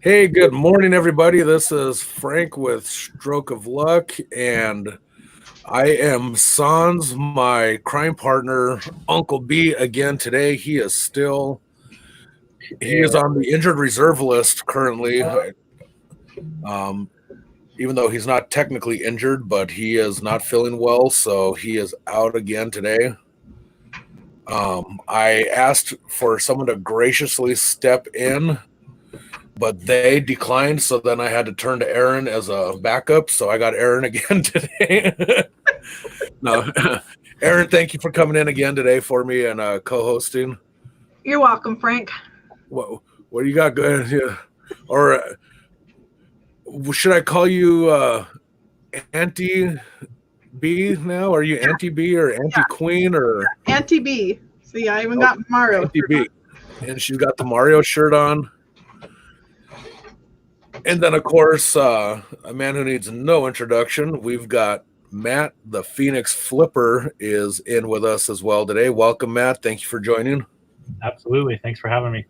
Hey, good morning, everybody. This is Frank with Stroke of Luck, and I am Sans, my crime partner, Uncle B, again today. He is on the injured reserve list currently. Even though he's not technically injured, but he is not feeling well, so he is out again today. I asked for someone to graciously step in, but they declined, so then I had to turn to Aaron as a backup, so I got Aaron again today. No, Aaron, thank you for coming in again today for me and co-hosting. You're welcome, Frank. What do you got going here? Or should I call you Auntie B now? Are you Auntie B or Auntie Queen or Auntie B? See, I even got Mario. Auntie B, and she's got the Mario shirt on. And then, of course, a man who needs no introduction, we've got Matt, the Phoenix Flipper, is in with us as well today. Welcome, Matt. Thank you for joining. Absolutely. Thanks for having me.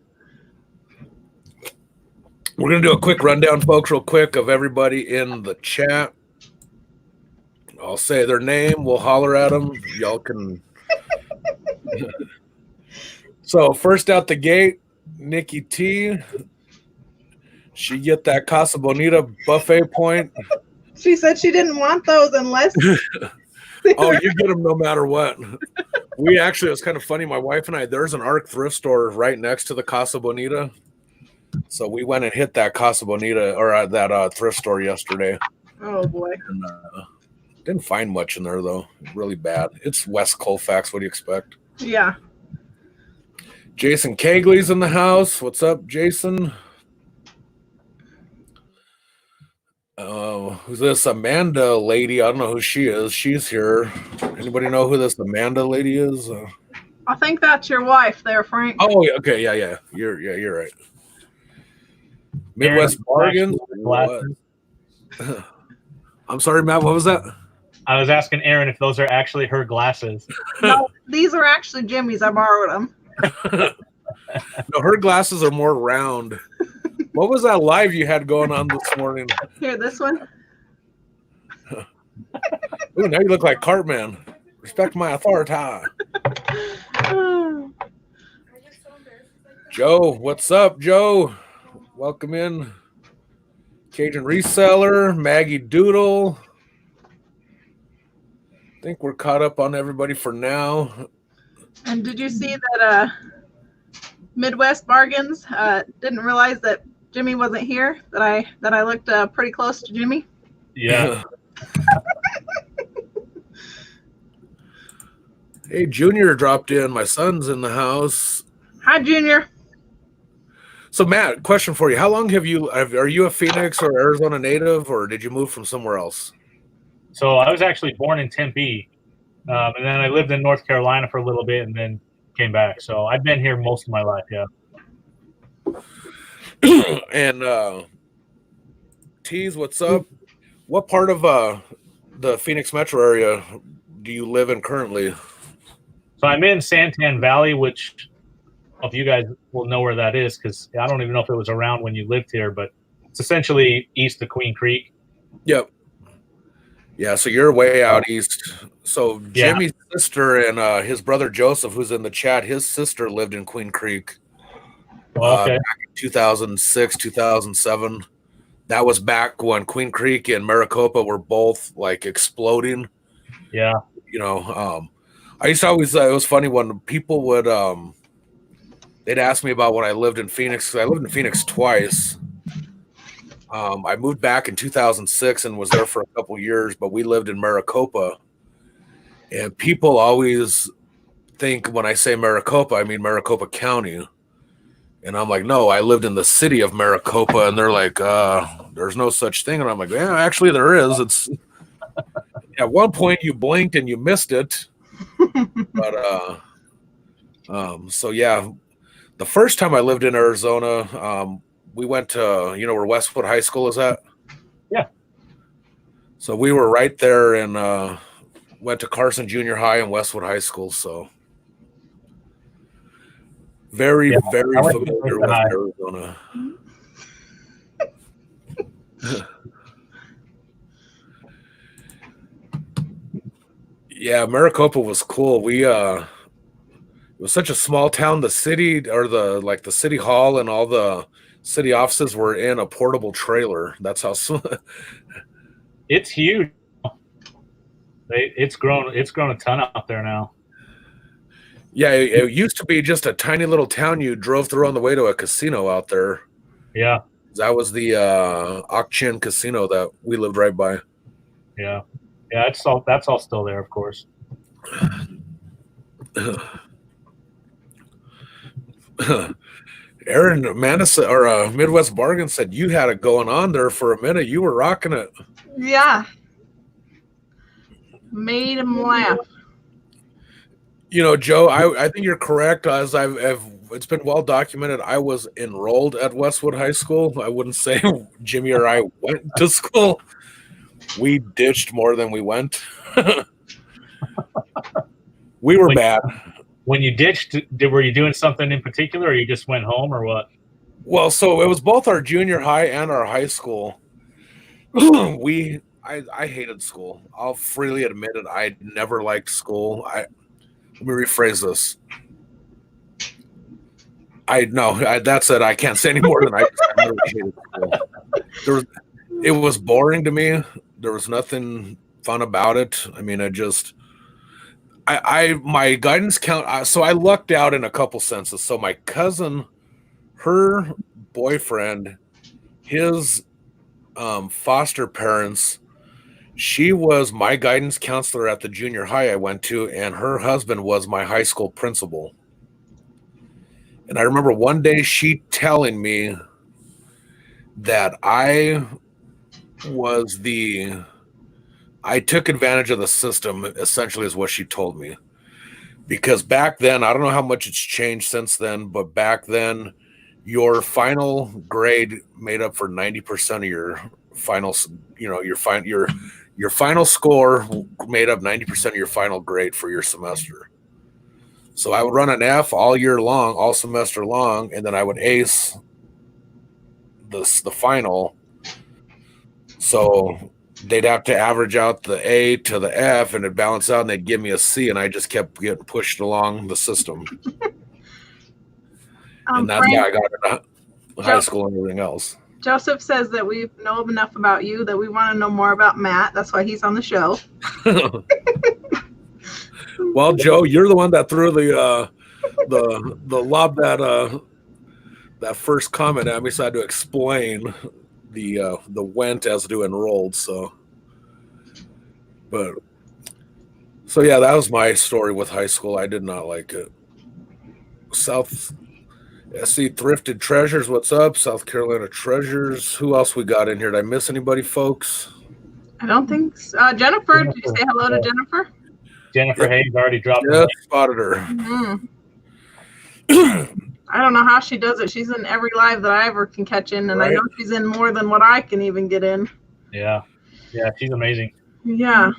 We're going to do a quick rundown, folks, real quick, of everybody in the chat. I'll say their name. We'll holler at them. Y'all can. So, first out the gate, Nikki T. She get that Casa Bonita buffet point. She said she didn't want those unless. Oh, you get them no matter what. We actually, it was kind of funny. My wife and I, there's an ARC thrift store right next to the Casa Bonita. So we went and hit that Casa Bonita or that thrift store yesterday. Oh, boy. And, didn't find much in there, though. Really bad. It's West Colfax. What do you expect? Yeah. Jason Kegley's in the house. What's up, Jason? Who's this Amanda lady? I don't know who she is. She's here. Anybody know who this Amanda lady is? I think that's your wife there, Frank. Oh, okay, yeah. You're right. Midwest Bargains. I'm sorry, Matt. What was that? I was asking Aaron if those are actually her glasses. No, these are actually Jimmy's. I borrowed them. No, her glasses are more round. What was that live you had going on this morning? Here, this one. Ooh, now you look like Cartman. Respect my authority. Joe, what's up, Joe? Welcome in. Cajun Reseller, Maggie Doodle. I think we're caught up on everybody for now. And did you see that Midwest Bargains didn't realize that Jimmy wasn't here? That I looked pretty close to Jimmy? Yeah. Hey, Junior dropped in. My son's in the house. Hi, Junior. So, Matt, question for you. How long are you a Phoenix or Arizona native, or did you move from somewhere else? So I was actually born in Tempe, and then I lived in North Carolina for a little bit and then came back. So I've been here most of my life, yeah. And Tease, what's up? What part of the Phoenix metro area do you live in currently? So I'm in Santan Valley, which if you guys will know where that is, because I don't even know if it was around when you lived here, but it's essentially east of Queen Creek. Yep. Yeah, so you're way out east. So Jimmy's sister and his brother Joseph, who's in the chat, his sister lived in Queen Creek. Okay. Back in 2006, 2007. That was back when Queen Creek and Maricopa were both like exploding. Yeah. You know, I used to always, it was funny when people would, they'd ask me about when I lived in Phoenix. 'Cause I lived in Phoenix twice. I moved back in 2006 and was there for a couple years, but we lived in Maricopa. And people always think when I say Maricopa, I mean Maricopa County. And I'm like, no, I lived in the city of Maricopa. And they're like, there's no such thing. And I'm like, yeah, actually there is. It's at one point you blinked and you missed it. But so yeah, the first time I lived in Arizona, we went to, you know where Westwood High School is at? Yeah. So we were right there and went to Carson Junior High and Westwood High School. So very familiar with Arizona. Yeah, Maricopa was cool. It was such a small town. The city or the city hall and all the city offices were in a portable trailer. That's how It's huge. It's grown a ton out there now. Yeah, it used to be just a tiny little town you drove through on the way to a casino out there. Yeah. That was the Akchin Casino that we lived right by. Yeah. Yeah, that's all still there, of course. Aaron, Amanda said, or Midwest Bargain said you had it going on there for a minute. You were rocking it. Yeah. Made him laugh. You know, Joe, I think you're correct. As it's been well documented, I was enrolled at Westwood High School. I wouldn't say Jimmy or I went to school. We ditched more than we went. We were bad. When you ditched, were you doing something in particular, or you just went home, or what? Well, so it was both our junior high and our high school. I hated school. I'll freely admit it. I never liked school. Let me rephrase this. That's it. I can't say any more than I really hated school. It was boring to me. There was nothing fun about it. I mean, my guidance count. So I lucked out in a couple senses. So my cousin, her boyfriend, his foster parents, she was my guidance counselor at the junior high I went to, and her husband was my high school principal. And I remember one day she telling me that I took advantage of the system, essentially, is what she told me. Because back then, I don't know how much it's changed since then, but back then, your final grade made up for 90% of your final, your final score made up 90% of your final grade for your semester. So I would run an F all year long, all semester long, and then I would ace the final. So they'd have to average out the A to the F, and it'd balance out, and they'd give me a C, and I just kept getting pushed along the system. And that's how I got into high school and everything else. Joseph says that we know enough about you that we want to know more about Matt. That's why he's on the show. Well, Joe, you're the one that threw the lob that first comment at me, so I had to explain the went as to enrolled. So yeah, that was my story with high school. I did not like it. South SC Thrifted Treasures, what's up? South Carolina Treasures. Who else we got in here? Did I miss anybody, folks? I don't think so. Jennifer, did you say hello to Jennifer? Jennifer Hayes already dropped. Yeah, spotted her. Mm-hmm. I don't know how she does it. She's in every live that I ever can catch in, and right. I know she's in more than what I can even get in. Yeah, she's amazing. Yeah.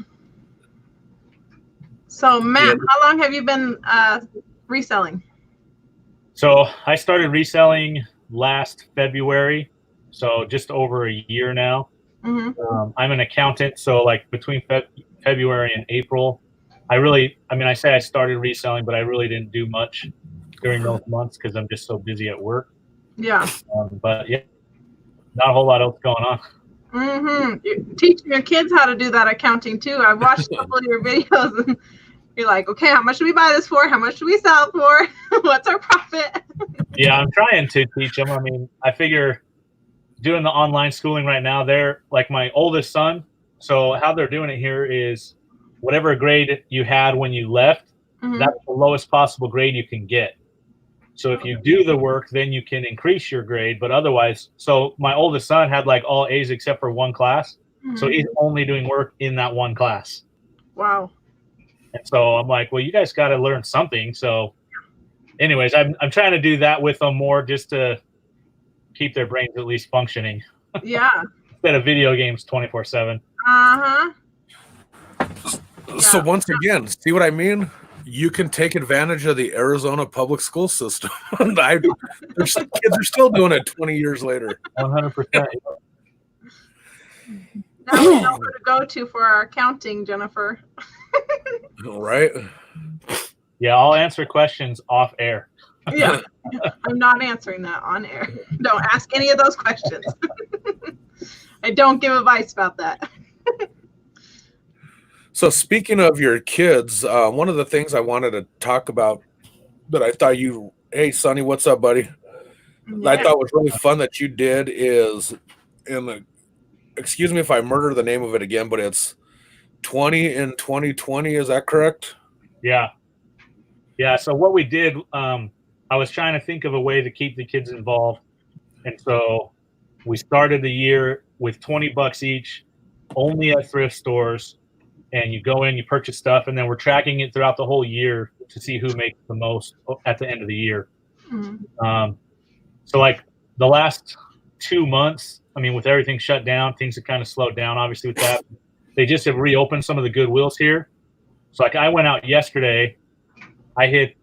So, Matt, how long have you been reselling? So I started reselling last February, so just over a year now. Mm-hmm. I'm an accountant, so like between February and April, I say I started reselling, but I really didn't do much during those months because I'm just so busy at work. Yeah. But yeah, not a whole lot else going on. Mm-hmm. You're teaching your kids how to do that accounting too. I watched a couple of your videos and you're like, okay, how much do we buy this for? How much do we sell it for? What's our profit? Yeah, I'm trying to teach them. I mean, I figure doing the online schooling right now, they're like my oldest son. So how they're doing it here is whatever grade you had when you left, mm-hmm. that's the lowest possible grade you can get. So if you do the work, then you can increase your grade. But otherwise, so my oldest son had like all A's except for one class. Mm-hmm. So he's only doing work in that one class. Wow. And so I'm like, well, you guys got to learn something. So anyways, I'm trying to do that with them more just to keep their brains at least functioning. Yeah. Instead of video games 24/7. Uh-huh. So once again, see what I mean? You can take advantage of the Arizona public school system. Kids are still doing it 20 years later. 100%. Now we know who to go to for our accounting, Jennifer. Right? Yeah, I'll answer questions off air. Yeah, I'm not answering that on air. Don't ask any of those questions. I don't give advice about that. So speaking of your kids, one of the things I wanted to talk about that I thought hey Sonny, what's up, buddy? Yeah. I thought was really fun that you did is excuse me if I murder the name of it again, but it's 20 in 2020. Is that correct? Yeah. Yeah. So what we did, I was trying to think of a way to keep the kids involved. And so we started the year with $20 each, only at thrift stores. And you go in, you purchase stuff, and then we're tracking it throughout the whole year to see who makes the most at the end of the year. Mm-hmm. So like the last 2 months, I mean, with everything shut down, things have kind of slowed down, obviously, with that. They just have reopened some of the Goodwills here. So like I went out yesterday, I hit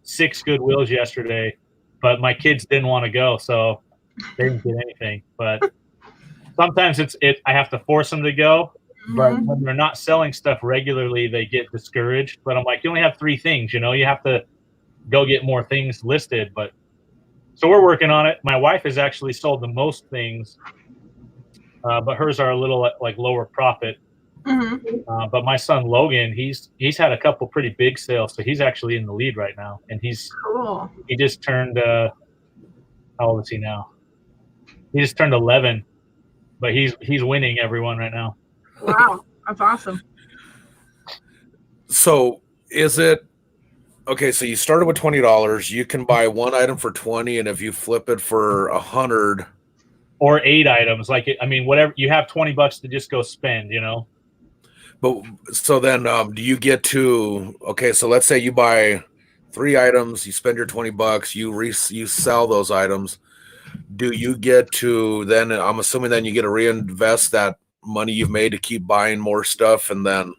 6 Goodwills yesterday, but my kids didn't want to go, so they didn't get anything. But sometimes I have to force them to go. But when they're not selling stuff regularly, they get discouraged. But I'm like, you only have 3 things, you have to go get more things listed. But so we're working on it. My wife has actually sold the most things, but hers are a little like lower profit. Mm-hmm. But my son Logan, he's had a couple pretty big sales, so he's actually in the lead right now. And Cool. he just turned how old is he now? He just turned 11, but he's winning everyone right now. Wow, that's awesome. So is it okay? So you started with $20. You can buy one item for 20, and if you flip it for 100, or 8 items, whatever, you have $20 to just go spend, But so then, do you get to so let's say you buy 3 items, you spend your $20, you sell those items. Do you get to then? I'm assuming then you get to reinvest that money you've made to keep buying more stuff, and then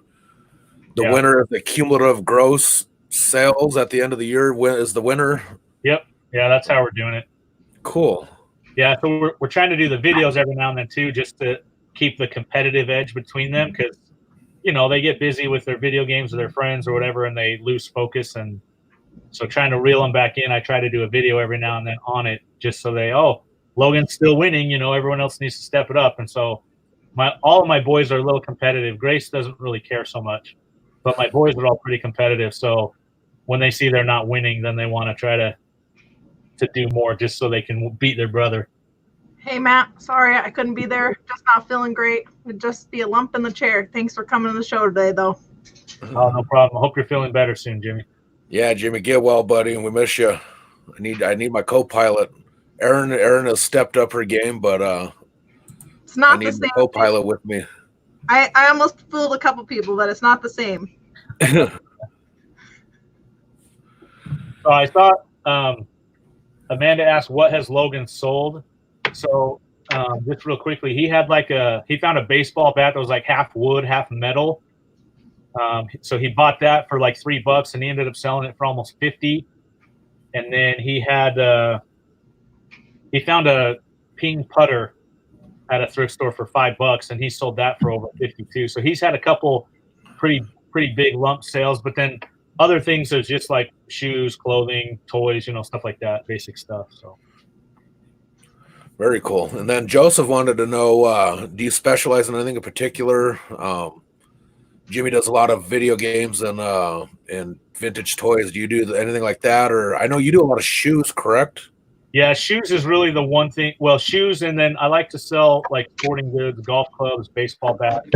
the winner of the cumulative gross sales at the end of the year is the winner. Yep. Yeah, that's how we're doing it. Cool. Yeah, so we're trying to do the videos every now and then too, just to keep the competitive edge between them, because they get busy with their video games with their friends or whatever, and they lose focus. And so trying to reel them back in, I try to do a video every now and then on it, just so Logan's still winning, everyone else needs to step it up. And so all of my boys are a little competitive. Grace doesn't really care so much, but my boys are all pretty competitive. So when they see they're not winning, then they want to try to do more just so they can beat their brother. Hey, Matt, sorry I couldn't be there. Just not feeling great. Would just be a lump in the chair. Thanks for coming to the show today, though. Oh, no problem. I hope you're feeling better soon, Jimmy. Yeah, Jimmy, get well, buddy, and we miss you. I need my co-pilot. Erin has stepped up her game, but it's not I need the same the co-pilot with me. I almost fooled a couple people, but it's not the same. So I thought Amanda asked, what has Logan sold? So just real quickly, he found a baseball bat that was like half wood, half metal. So he bought that for like $3, and he ended up selling it for almost 50. And then he found a ping putter at a thrift store for $5, and he sold that for over 52. So he's had a couple pretty big lump sales, but then other things is just like shoes, clothing, toys, stuff like that, basic stuff. So very cool. And then Joseph wanted to know, do you specialize in anything in particular? Jimmy does a lot of video games and vintage toys. Do you do anything like that? Or I know you do a lot of shoes, correct? Yeah, shoes is really the one thing. Well, shoes, and then I like to sell like sporting goods, golf clubs, baseball bats,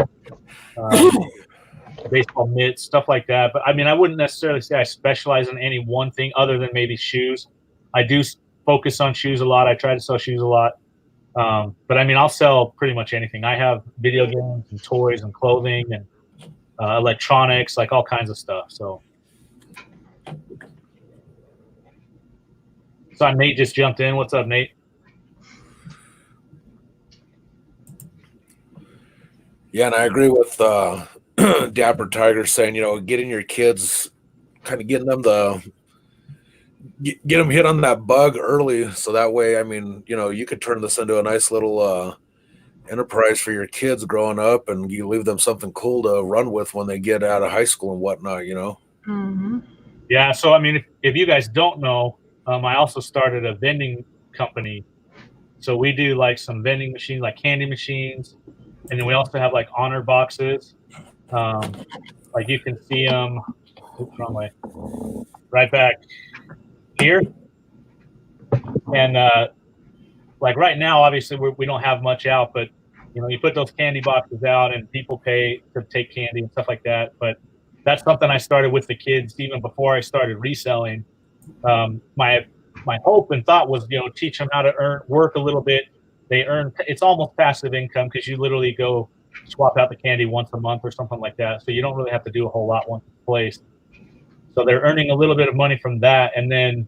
baseball mitts, stuff like that. But I wouldn't necessarily say I specialize in any one thing other than maybe shoes. I do focus on shoes a lot. I try to sell shoes a lot. But I'll sell pretty much anything. I have video games and toys and clothing and electronics, like all kinds of stuff. So Nate just jumped in. What's up, Nate? Yeah, and I agree with Dapper Tiger saying, getting your kids, kind of getting them get them hit on that bug early, so that way, you could turn this into a nice little enterprise for your kids growing up, and you leave them something cool to run with when they get out of high school and whatnot, you know? Mm-hmm. Yeah. So, I mean, if you guys don't know, I also started a vending company. So we do like some vending machines, like candy machines. And then we also have like honor boxes. Like you can see them, oops, wrong way, right back here. And like right now, obviously we don't have much out, but you know, you put those candy boxes out and people pay to take candy and stuff like that. But that's something I started with the kids even before I started reselling. My hope and thought was, you know, teach them how to work a little bit. They earn, it's almost passive income because you literally go swap out the candy once a month or something like that. So you don't really have to do a whole lot once it's placed. So they're earning a little bit of money from that. And then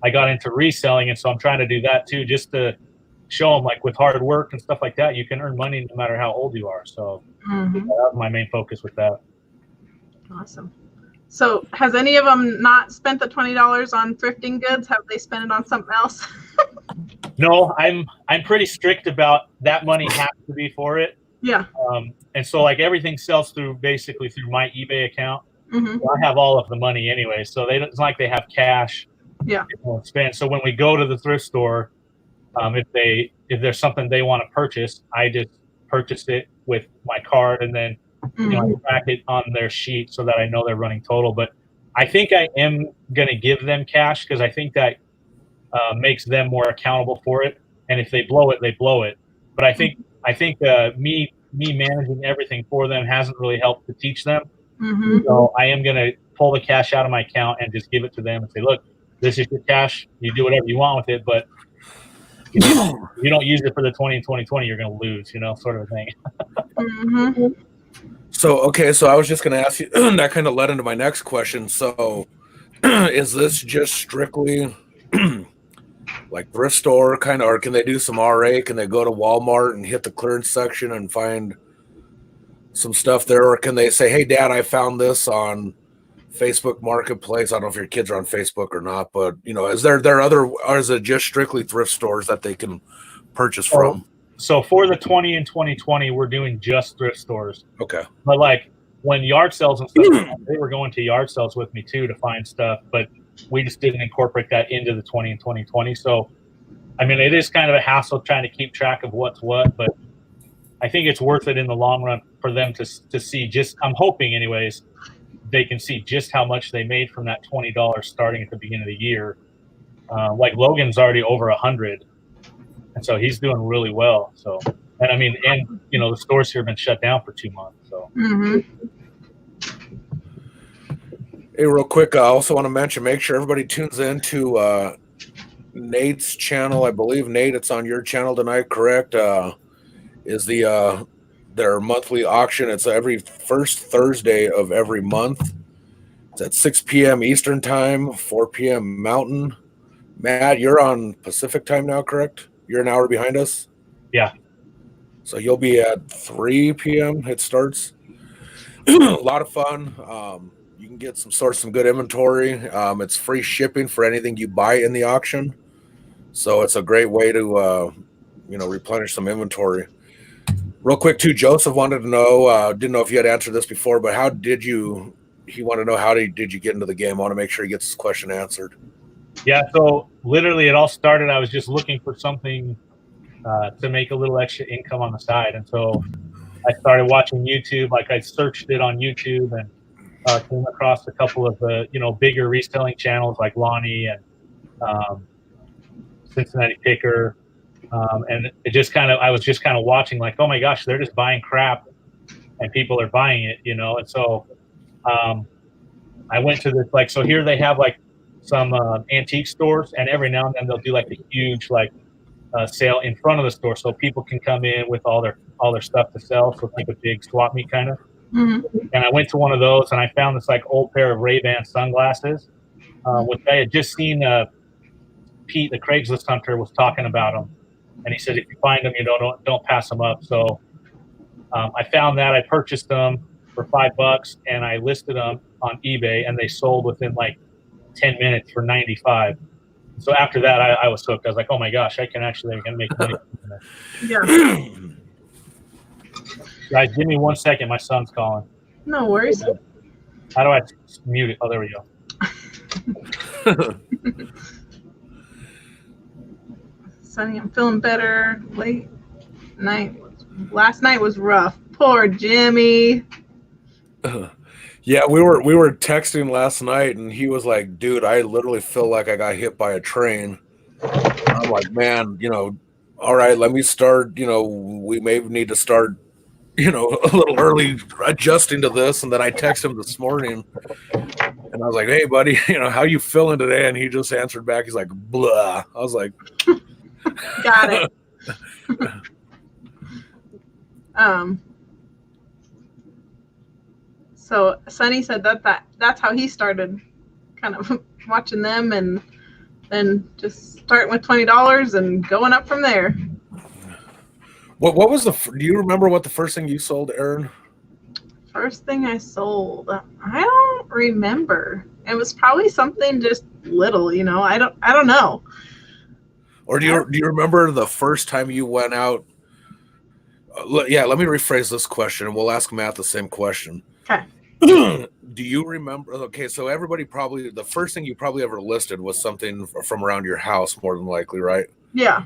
I got into reselling, and so I'm trying to do that too, just to show them, like, with hard work and stuff like that, you can earn money no matter how old you are. So Mm-hmm. that was my main focus with that. Awesome. So has any of them not spent the $20 on thrifting goods? Have they spent it on something else? No, I'm pretty strict about that money has to be for it. Yeah. And so like everything sells basically through my eBay account. Mm-hmm. So I have all of the money anyway, so it's not like they have cash. Yeah. They won't spend. So when we go to the thrift store, if there's something they want to purchase, I just purchase it with my card, and then you know, I track it on their sheet so that I know they're running total. But I think I am going to give them cash because I think that makes them more accountable for it. And if they blow it, they blow it. But I think me managing everything for them hasn't really helped to teach them. Mm-hmm. So I am going to pull the cash out of my account and just give it to them and say, look, this is your cash. You do whatever you want with it, but if you don't use it for the 20 and 2020, you're going to lose, you know, sort of a thing. Mm-hmm. So, okay, so I was just going to ask you, that kind of led into my next question. So, is this just strictly like thrift store kind of, or can they do some RA? Can they go to Walmart and hit the clearance section and find some stuff there? Or can they say, hey, Dad, I found this on Facebook Marketplace? I don't know if your kids are on Facebook or not, but, you know, is there other, or is it just strictly thrift stores that they can purchase from? So for the 20 and 2020, we're doing just thrift stores. Okay. But like when yard sales and stuff, they were going to yard sales with me too to find stuff, but we just didn't incorporate that into the 20 and 2020. So, I mean, it is kind of a hassle trying to keep track of what's what, but I think it's worth it in the long run for them to see just, I'm hoping anyways, they can see just how much they made from that $20 starting at the beginning of the year. Like Logan's already over 100. And so he's doing really well. So, and I mean, and you know, the stores here have been shut down for 2 months. So, Hey, real quick, I also want to mention, make sure everybody tunes in to Nate's channel. I believe, Nate, it's on your channel tonight, correct? Is their monthly auction. It's every first Thursday of every month. It's at 6 p.m. Eastern time, 4 p.m. Mountain. Matt, you're on Pacific time now, correct? You're an hour behind us? yeah. So you'll be at 3 p.m. It starts. A lot of fun. You can get some good inventory. It's free shipping for anything you buy in the auction. So it's a great way to, replenish some inventory. Real quick, too, Joseph wanted to know, didn't know if you had answered this before, but he wanted to know how did you get into the game? I want to make sure he gets his question answered. Yeah, so literally it all started, I was just looking for something to make a little extra income on the side. And so I started watching YouTube. Like I searched it on YouTube and came across a couple of the, bigger reselling channels like Lonnie and Cincinnati Picker. And I was just kind of watching like, oh my gosh, they're just buying crap and people are buying it, And so I went to this, like, so here they have like some antique stores, and every now and then they'll do like a huge sale in front of the store, so people can come in with all their stuff to sell. So it's like a big swap meet kind of. Mm-hmm. And I went to one of those, and I found this like old pair of Ray-Ban sunglasses, which I had just seen. Pete, the Craigslist hunter, was talking about them, and he said if you find them, don't pass them up. So I found that, I purchased them for $5, and I listed them on eBay, and they sold within like 10 minutes for $95. So after that, I was hooked. I was like, oh my gosh, I can make money. Yeah. Guys, give me 1 second. My son's calling. No worries. How do I mute it? Oh, there we go. Sonny, I'm feeling better. Late night. Last night was rough. Poor Jimmy. Yeah, we were texting last night, and he was like, "Dude, I literally feel like I got hit by a train." I'm like, "Man, all right, let me start. We may need to start, a little early adjusting to this." And then I texted him this morning, and I was like, "Hey, buddy, how you feeling today?" And he just answered back. He's like, "Blah." I was like, Got it. So Sonny said that's how he started kind of watching them, and then just starting with $20 and going up from there. What was do you remember what the first thing you sold, Aaron? First thing I sold, I don't remember. It was probably something just little, I don't know. Or do you remember the first time you went out? Yeah, let me rephrase this question, and we'll ask Matt the same question. Okay. Do you remember? Okay, so everybody probably, the first thing you probably ever listed was something from around your house, more than likely, right? Yeah.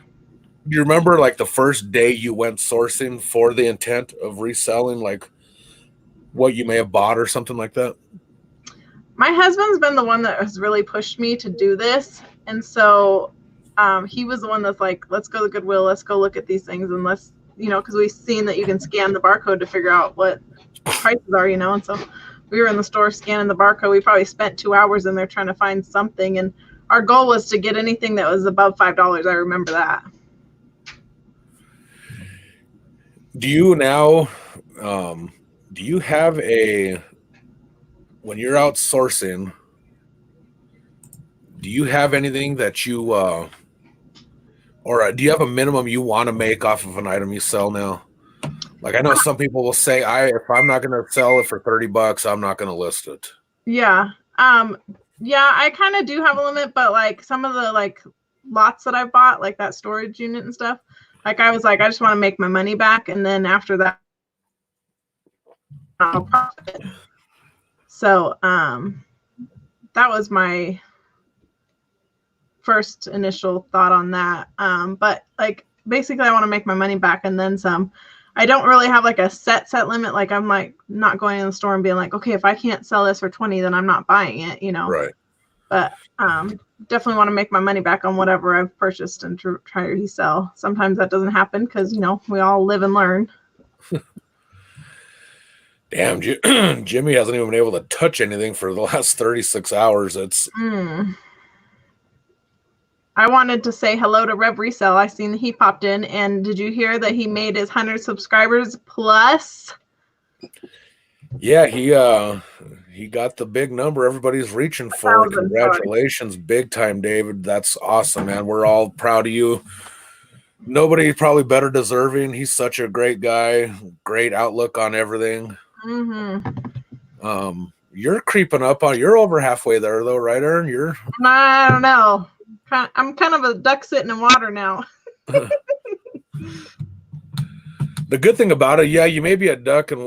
Do you remember like the first day you went sourcing for the intent of reselling, like what you may have bought or something like that? My husband's been the one that has really pushed me to do this, and so he was the one that's like, let's go to Goodwill, let's go look at these things, and let's, because we've seen that you can scan the barcode to figure out what prices are, and so we were in the store scanning the barcode. We probably spent 2 hours in there trying to find something, and our goal was to get anything that was above $5. I remember that. Do you now, do you have when you're out sourcing, do you have anything that you, or do you have a minimum you want to make off of an item you sell now? Like, I know some people will say, if I'm not going to sell it for $30, I'm not going to list it. Yeah. Yeah, I kind of do have a limit, but like some of the like lots that I bought, like that storage unit and stuff, like I was like, I just want to make my money back. And then after that, I'll profit. So, that was my first initial thought on that. But like, basically I want to make my money back and then some. I don't really have like a set limit. Like I'm like not going in the store and being like, okay, if I can't sell this for 20, then I'm not buying it, Right. But definitely want to make my money back on whatever I've purchased and try to resell. Sometimes that doesn't happen because, we all live and learn. Damn, Jimmy hasn't even been able to touch anything for the last 36 hours. It's. I wanted to say hello to Rev Resell. I seen he popped in, and did you hear that he made his 100 subscribers plus? Yeah, he got the big number everybody's reaching for. Congratulations, big time, David. That's awesome, man. We're all proud of you. Nobody's probably better deserving. He's such a great guy, great outlook on everything. You're creeping up on. You're over halfway there, though, right, Aaron? I don't know. I'm kind of a duck sitting in water now. The good thing about it, yeah, you may be a duck, and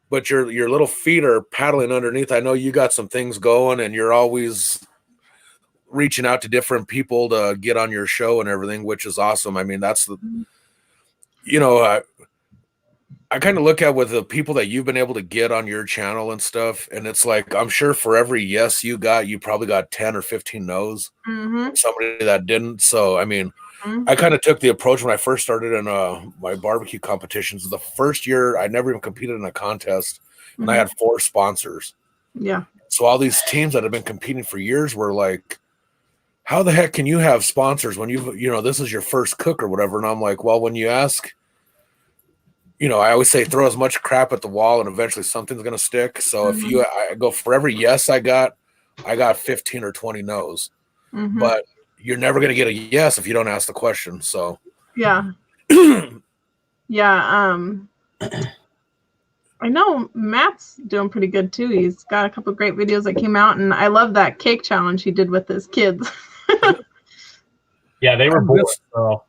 but your little feet are paddling underneath. I know you got some things going, and you're always reaching out to different people to get on your show and everything, which is awesome. I mean, that's the, I kind of look at with the people that you've been able to get on your channel and stuff, and it's like, I'm sure for every yes you got, you probably got 10 or 15 no's. Somebody that didn't. So, I mean, I kind of took the approach when I first started in my barbecue competitions. The first year, I never even competed in a contest, and I had 4 sponsors. Yeah. So all these teams that have been competing for years were like, how the heck can you have sponsors when this is your first cook or whatever? And I'm like, well, when you ask, I always say throw as much crap at the wall and eventually something's going to stick. So if I go for every yes I got 15 or 20 no's. But you're never going to get a yes if you don't ask the question. So yeah. Yeah. I know Matt's doing pretty good too. He's got a couple of great videos that came out, and I love that cake challenge he did with his kids. Yeah, they were bored, so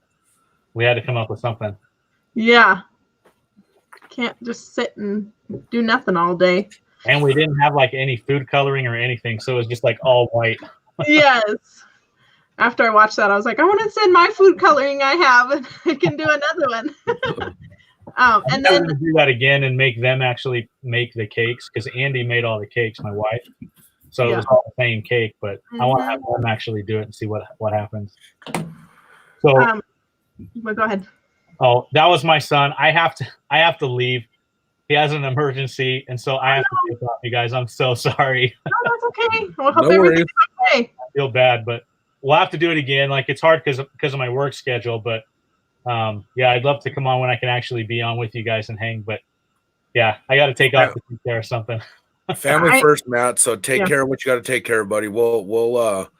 we had to come up with something. Yeah. Can't just sit and do nothing all day. And we didn't have like any food coloring or anything, so it was just like all white. Yes. After I watched that, I was like, I want to send my food coloring I have, and I can do another one. And then I'm gonna do that again and make them actually make the cakes, because Andy made all the cakes, my wife. So it was all the same cake, but I want to have them actually do it and see what happens. So, well, go ahead. Oh, that was my son. I have to leave. He has an emergency, and so I have to take off, you guys. I'm so sorry. No, that's okay. We'll hope everything's okay. I feel bad, but we'll have to do it again. Like, it's hard because of my work schedule, but yeah, I'd love to come on when I can actually be on with you guys and hang. But yeah, I got to take off to take care of something. Family first, Matt. So take care of what you got to take care of, buddy. We'll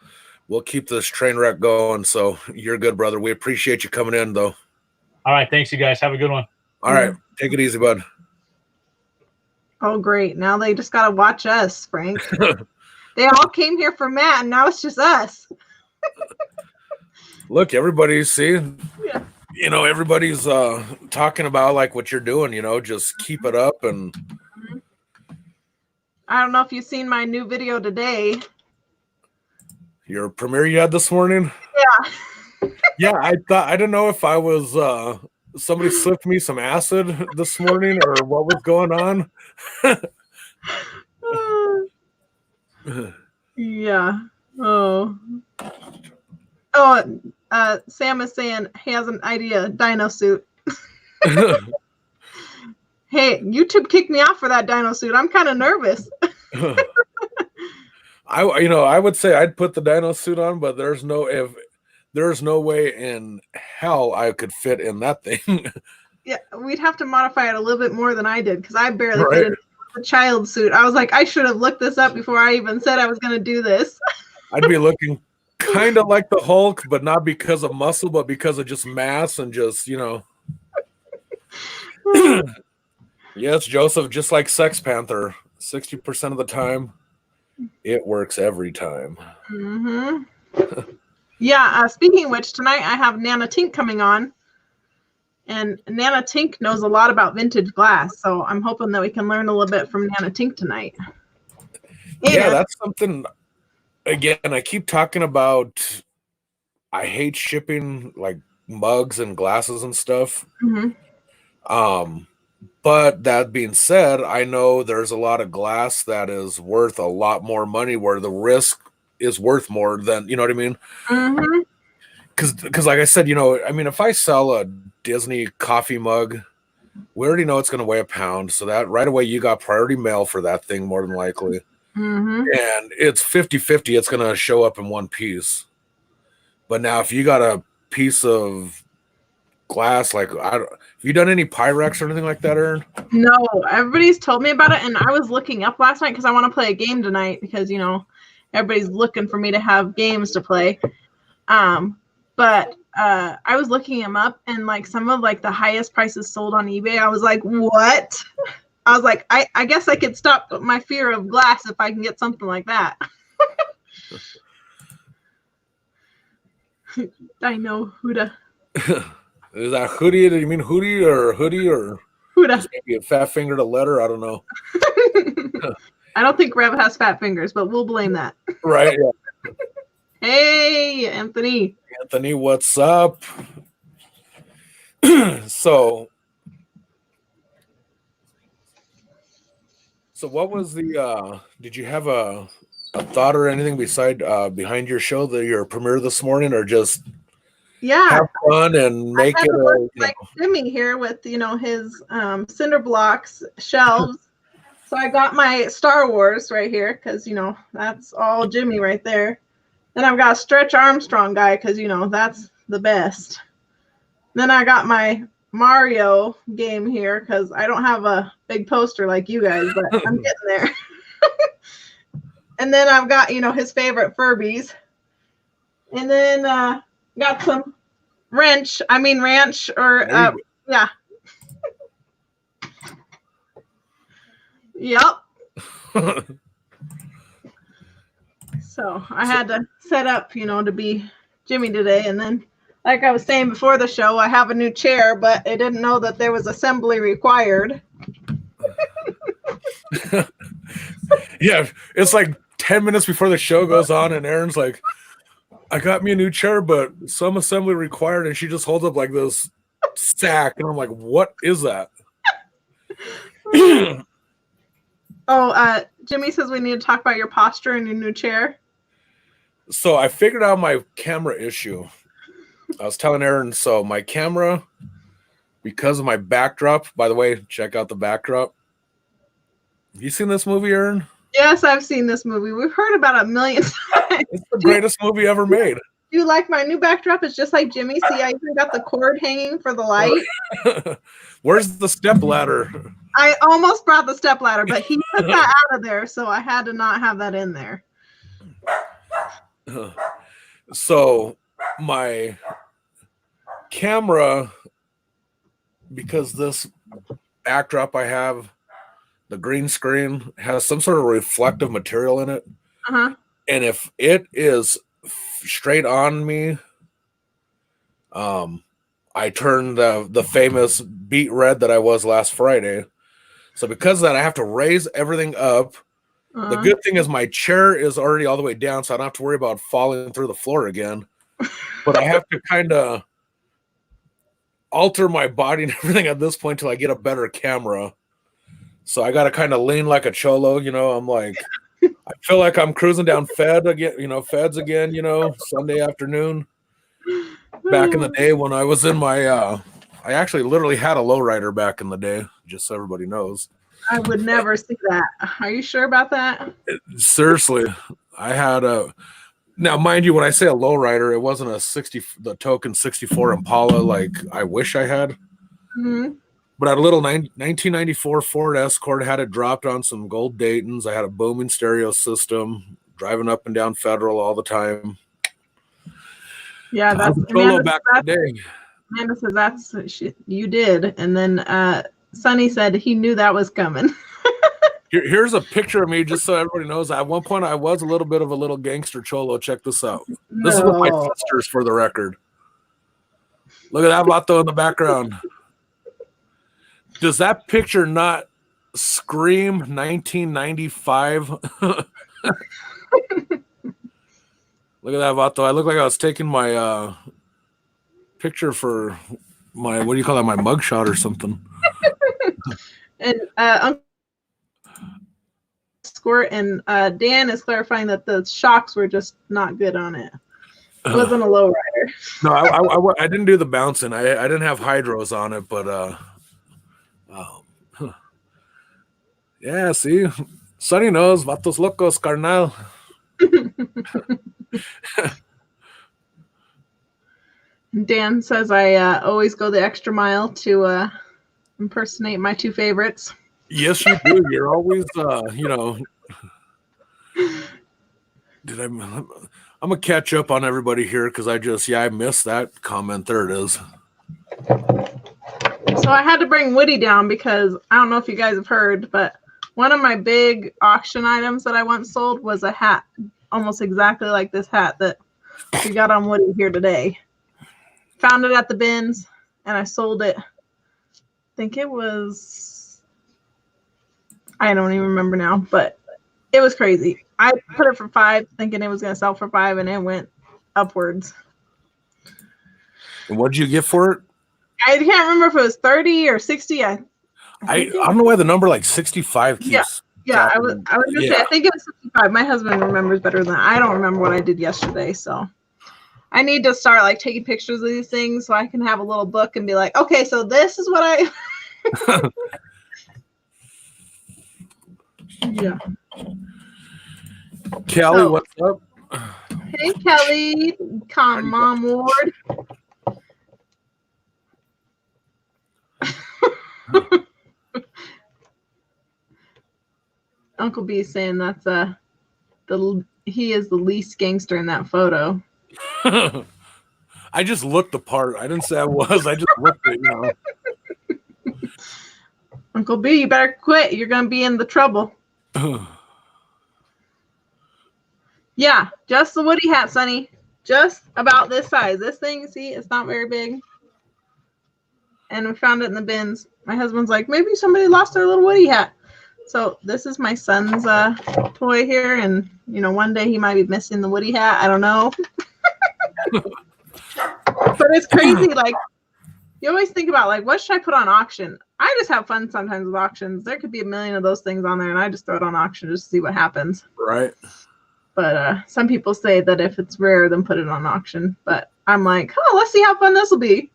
keep this train wreck going. So you're good, brother. We appreciate you coming in, though. All right, thanks, you guys. Have a good one. All right, take it easy, bud. Oh, great. Now they just got to watch us, Frank. They all came here for Matt, and now it's just us. Look, everybody's seeing. Yeah. You know, everybody's talking about like what you're doing. You know, just keep it up. And I don't know if you've seen my new video today. Your premiere you had this morning? Yeah. Yeah, I didn't know if I was somebody slipped me some acid this morning or what was going on. Yeah. Oh, Sam is saying he has an idea, dino suit. Hey, YouTube kicked me off for that dino suit. I'm kind of nervous. I would say I'd put the dino suit on, but there's no way in hell I could fit in that thing. Yeah, we'd have to modify it a little bit more than I did, because I barely fit in the child suit. I was like, I should have looked this up before I even said I was going to do this. I'd be looking kind of like the Hulk, but not because of muscle, but because of just mass and just, you know. Yes, Joseph, just like Sex Panther, 60% of the time, it works every time. Mm-hmm. Yeah, speaking of which, tonight I have Nana Tink coming on. And Nana Tink knows a lot about vintage glass, so I'm hoping that we can learn a little bit from Nana Tink tonight. Yeah, that's something, again, I keep talking about, I hate shipping, like, mugs and glasses and stuff. Mm-hmm. But that being said, I know there's a lot of glass that is worth a lot more money where the risk is worth more than, you know what I mean? Mm-hmm. Because like I said, you know, I mean, if I sell a Disney coffee mug, we already know it's going to weigh a pound. So that right away, you got priority mail for that thing more than likely. Mm-hmm. And it's 50-50. It's going to show up in one piece. But now if you got a piece of glass, like, have you done any Pyrex or anything like that, Aaron? No, everybody's told me about it. And I was looking up last night because I want to play a game tonight because, you know, everybody's looking for me to have games to play. But I was looking them up, and like some of like the highest prices sold on eBay, I was like, what? I was like, I guess I could stop my fear of glass if I can get something like that. Dino Huda. Is that hoodie? Do you mean hoodie or Huda? Maybe a fat fingered a letter? I don't know. I don't think Rev has fat fingers, but we'll blame that. Right. Yeah. Hey, Anthony. Anthony, what's up? So what was the did you have a thought or anything behind your show, your premiere this morning, or just have fun and make it like Jimmy here with, you know, his cinder blocks shelves. So I got my Star Wars right here because, you know, that's all Jimmy right there. Then I've got a Stretch Armstrong guy because, you know, that's the best. Then I got my Mario game here because I don't have a big poster like you guys, but I'm getting there. And then I've got, you know, his favorite Furbies. And then got some ranch, yeah. Yep. So I had to set up, to be Jimmy today. And then, like I was saying before the show, I have a new chair, but I didn't know that there was assembly required. Yeah, it's like 10 minutes before the show goes on, and Erin's like, I got me a new chair, but some assembly required, and she just holds up like this sack, and I'm like, what is that? Jimmy says we need to talk about your posture and your new chair. So I figured out my camera issue. I was telling Erin, so my camera, because of my backdrop, by the way, check out the backdrop. Have you seen this movie, Erin? Yes, I've seen this movie. We've heard about it a million times. It's the greatest movie ever made. Do you like my new backdrop? It's just like Jimmy. See, I even got the cord hanging for the light. Where's the step ladder? I almost brought the step ladder, but he took that out of there, so I had to not have that in there. So my camera, because this backdrop I have, the green screen, has some sort of reflective material in it. Uh-huh. And if it is straight on me, I turn the famous beet red that I was last Friday. So because of that, I have to raise everything up. Uh-huh. The good thing is my chair is already all the way down, so I don't have to worry about falling through the floor again. But I have to kind of alter my body and everything at this point till I get a better camera. So I got to kind of lean like a cholo, I'm like, I feel like I'm cruising down Feds again, Sunday afternoon. Back in the day when I was in my, I actually literally had a lowrider back in the day, just so everybody knows. I would never see that. Are you sure about that? Seriously, I had now mind you, when I say a lowrider, it wasn't the token 64 Impala like I wish I had. Mm-hmm. But I had a little 1994 Ford Escort, had it dropped on some gold Daytons. I had a booming stereo system, driving up and down Federal all the time. Yeah, that's Amanda back in the day. Amanda says that's you did, and then Sonny said he knew that was coming. Here's a picture of me, just so everybody knows. At one point, I was a little bit of a little gangster cholo. Check this out. This is with my sisters, for the record. Look at that vato in the background. Does that picture not scream 1995? Look at that vato. I look like I was taking my picture for my, what do you call that, my mugshot or something. And Uncle Squirt and Dan is clarifying that the shocks were just not good on it. It wasn't a low rider. No, I didn't do the bouncing. I didn't have hydros on it, but yeah, see, Sonny knows, vatos locos, carnal. Dan says I always go the extra mile to impersonate my two favorites. Yes, you do. You're always, I'm gonna catch up on everybody here because I missed that comment. There it is. So I had to bring Woody down because I don't know if you guys have heard, but one of my big auction items that I once sold was a hat, almost exactly like this hat that we got on Woody here today. Found it at the bins and I sold it. I think it was, I don't even remember now, but it was crazy. I put it for $5 thinking it was going to sell for $5 and it went upwards. And what did you get for it? I can't remember if it was 30 or 60. I don't know why the number like 65 keeps. Yeah, I was gonna say I think it was 65. My husband remembers better than I don't remember what I did yesterday, so I need to start like taking pictures of these things so I can have a little book and be like, okay, so this is what I Yeah. Kelly, what's up? Hey Kelly, come Mom Ward. Uncle B is saying that's he is the least gangster in that photo. I just looked the part. I didn't say I was. I just looked it, Uncle B, you better quit. You're gonna be in the trouble. Yeah, just the Woody hat, Sonny. Just about this size. This thing, see, it's not very big. And we found it in the bins. My husband's like, maybe somebody lost their little Woody hat. So this is my son's toy here, and you know, one day he might be missing the Woody hat. I don't know. But it's crazy. Like, you always think about, like, what should I put on auction? I just have fun sometimes with auctions. There could be a million of those things on there, and I just throw it on auction just to see what happens. Right. But some people say that if it's rare, then put it on auction. But I'm like, oh, let's see how fun this will be.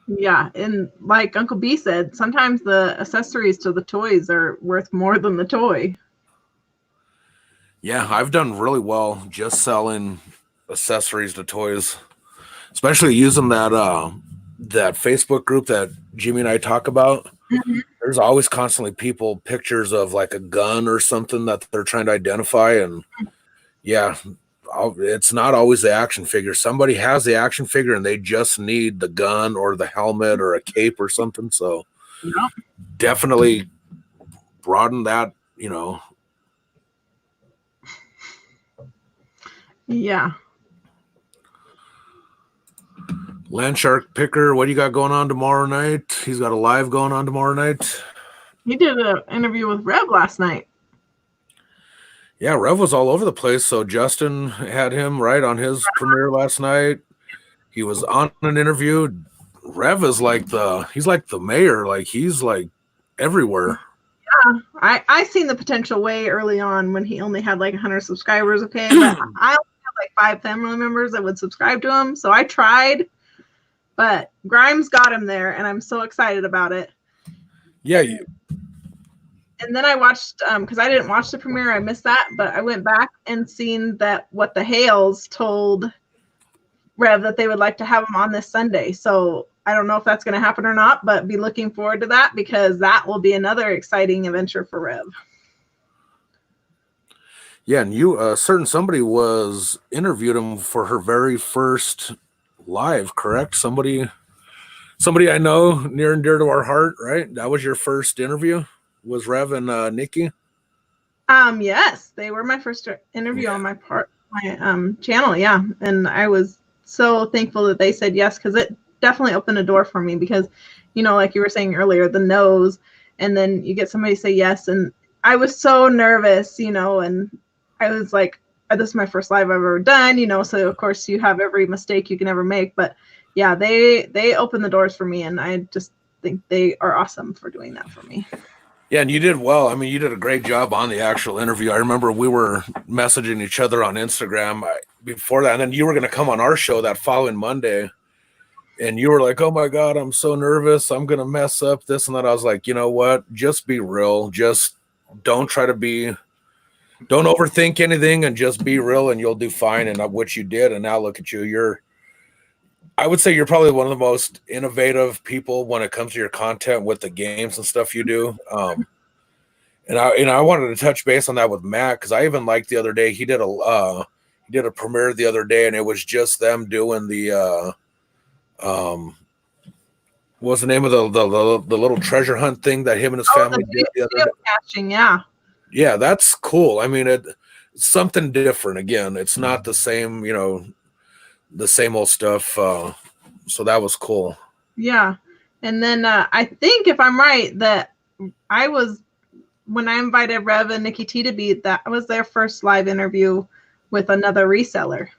Yeah, and like Uncle B said, sometimes the accessories to the toys are worth more than the toy. Yeah, I've done really well just selling accessories to toys, especially using that that Facebook group that Jimmy and I talk about. Mm-hmm. There's always constantly pictures of like a gun or something that they're trying to identify, and yeah, it's not always the action figure. Somebody has the action figure and they just need the gun or the helmet or a cape or something. So Yeah. definitely broaden that, you know. Yeah. Landshark Picker, what do you got going on tomorrow night? He's got a live going on tomorrow night. He did an interview with Rev last night. Yeah, Rev was all over the place. So Justin had him right on his premiere last night. He was on an interview. Rev is like he's like the mayor. Like he's like everywhere. Yeah, I seen the potential way early on when he only had like 100 subscribers. Okay, but I only had like 5 family members that would subscribe to him. So I tried, but Grimes got him there, and I'm so excited about it. Yeah. And then I watched, because I didn't watch the premiere, I missed that, but I went back and seen that what the Hales told Rev that they would like to have him on this Sunday. So I don't know if that's going to happen or not, but be looking forward to that because that will be another exciting adventure for Rev. Yeah, and you, somebody was interviewed him for her very first live, correct? Somebody I know near and dear to our heart, right? That was your first interview? Was Rev and Nikki? Yes, they were my first interview on my channel. Yeah, and I was so thankful that they said yes because it definitely opened a door for me because, you know, like you were saying earlier, the no's, and then you get somebody say yes, and I was so nervous, you know, and I was like, this is my first live I've ever done, you know, so of course you have every mistake you can ever make, but yeah, they opened the doors for me, and I just think they are awesome for doing that for me. Yeah, and you did well. I mean, you did a great job on the actual interview. I remember we were messaging each other on Instagram before that, and then you were going to come on our show that following Monday, and you were like, oh my God, I'm so nervous. I'm going to mess up this and that. I was like, you know what? Just be real. Just don't overthink anything and just be real and you'll do fine. And which you did. And now look at you. I would say you're probably one of the most innovative people when it comes to your content with the games and stuff you do. And I wanted to touch base on that with Matt because I even liked the other day he did a premiere the other day and it was just them doing the what's the name of the little treasure hunt thing that him and his family did the other day? Yeah, that's cool. I mean, it's something different. Again, it's not the same, you know, the same old stuff. So that was cool. Yeah. And then I think if I'm right that when I invited Rev and Nikki T to be, that was their first live interview with another reseller.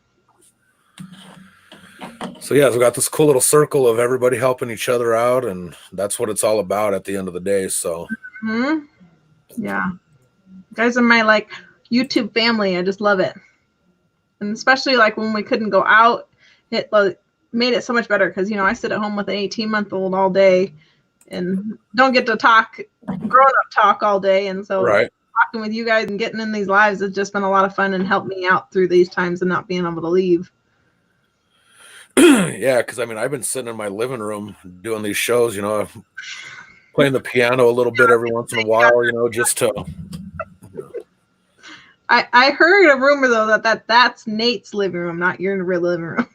So yeah, we've got this cool little circle of everybody helping each other out, and that's what it's all about at the end of the day. So yeah, you guys are my like YouTube family. I just love it. And especially like when we couldn't go out, it made it so much better because, you know, I sit at home with an 18-month-old all day and don't get to talk grown-up talk all day. And so talking with you guys and getting in these lives has just been a lot of fun and helped me out through these times and not being able to leave. Yeah, because I mean, I've been sitting in my living room doing these shows, you know, playing the piano a little bit every once in a while, you know, just to... I heard a rumor though that's Nate's living room, not your real living room.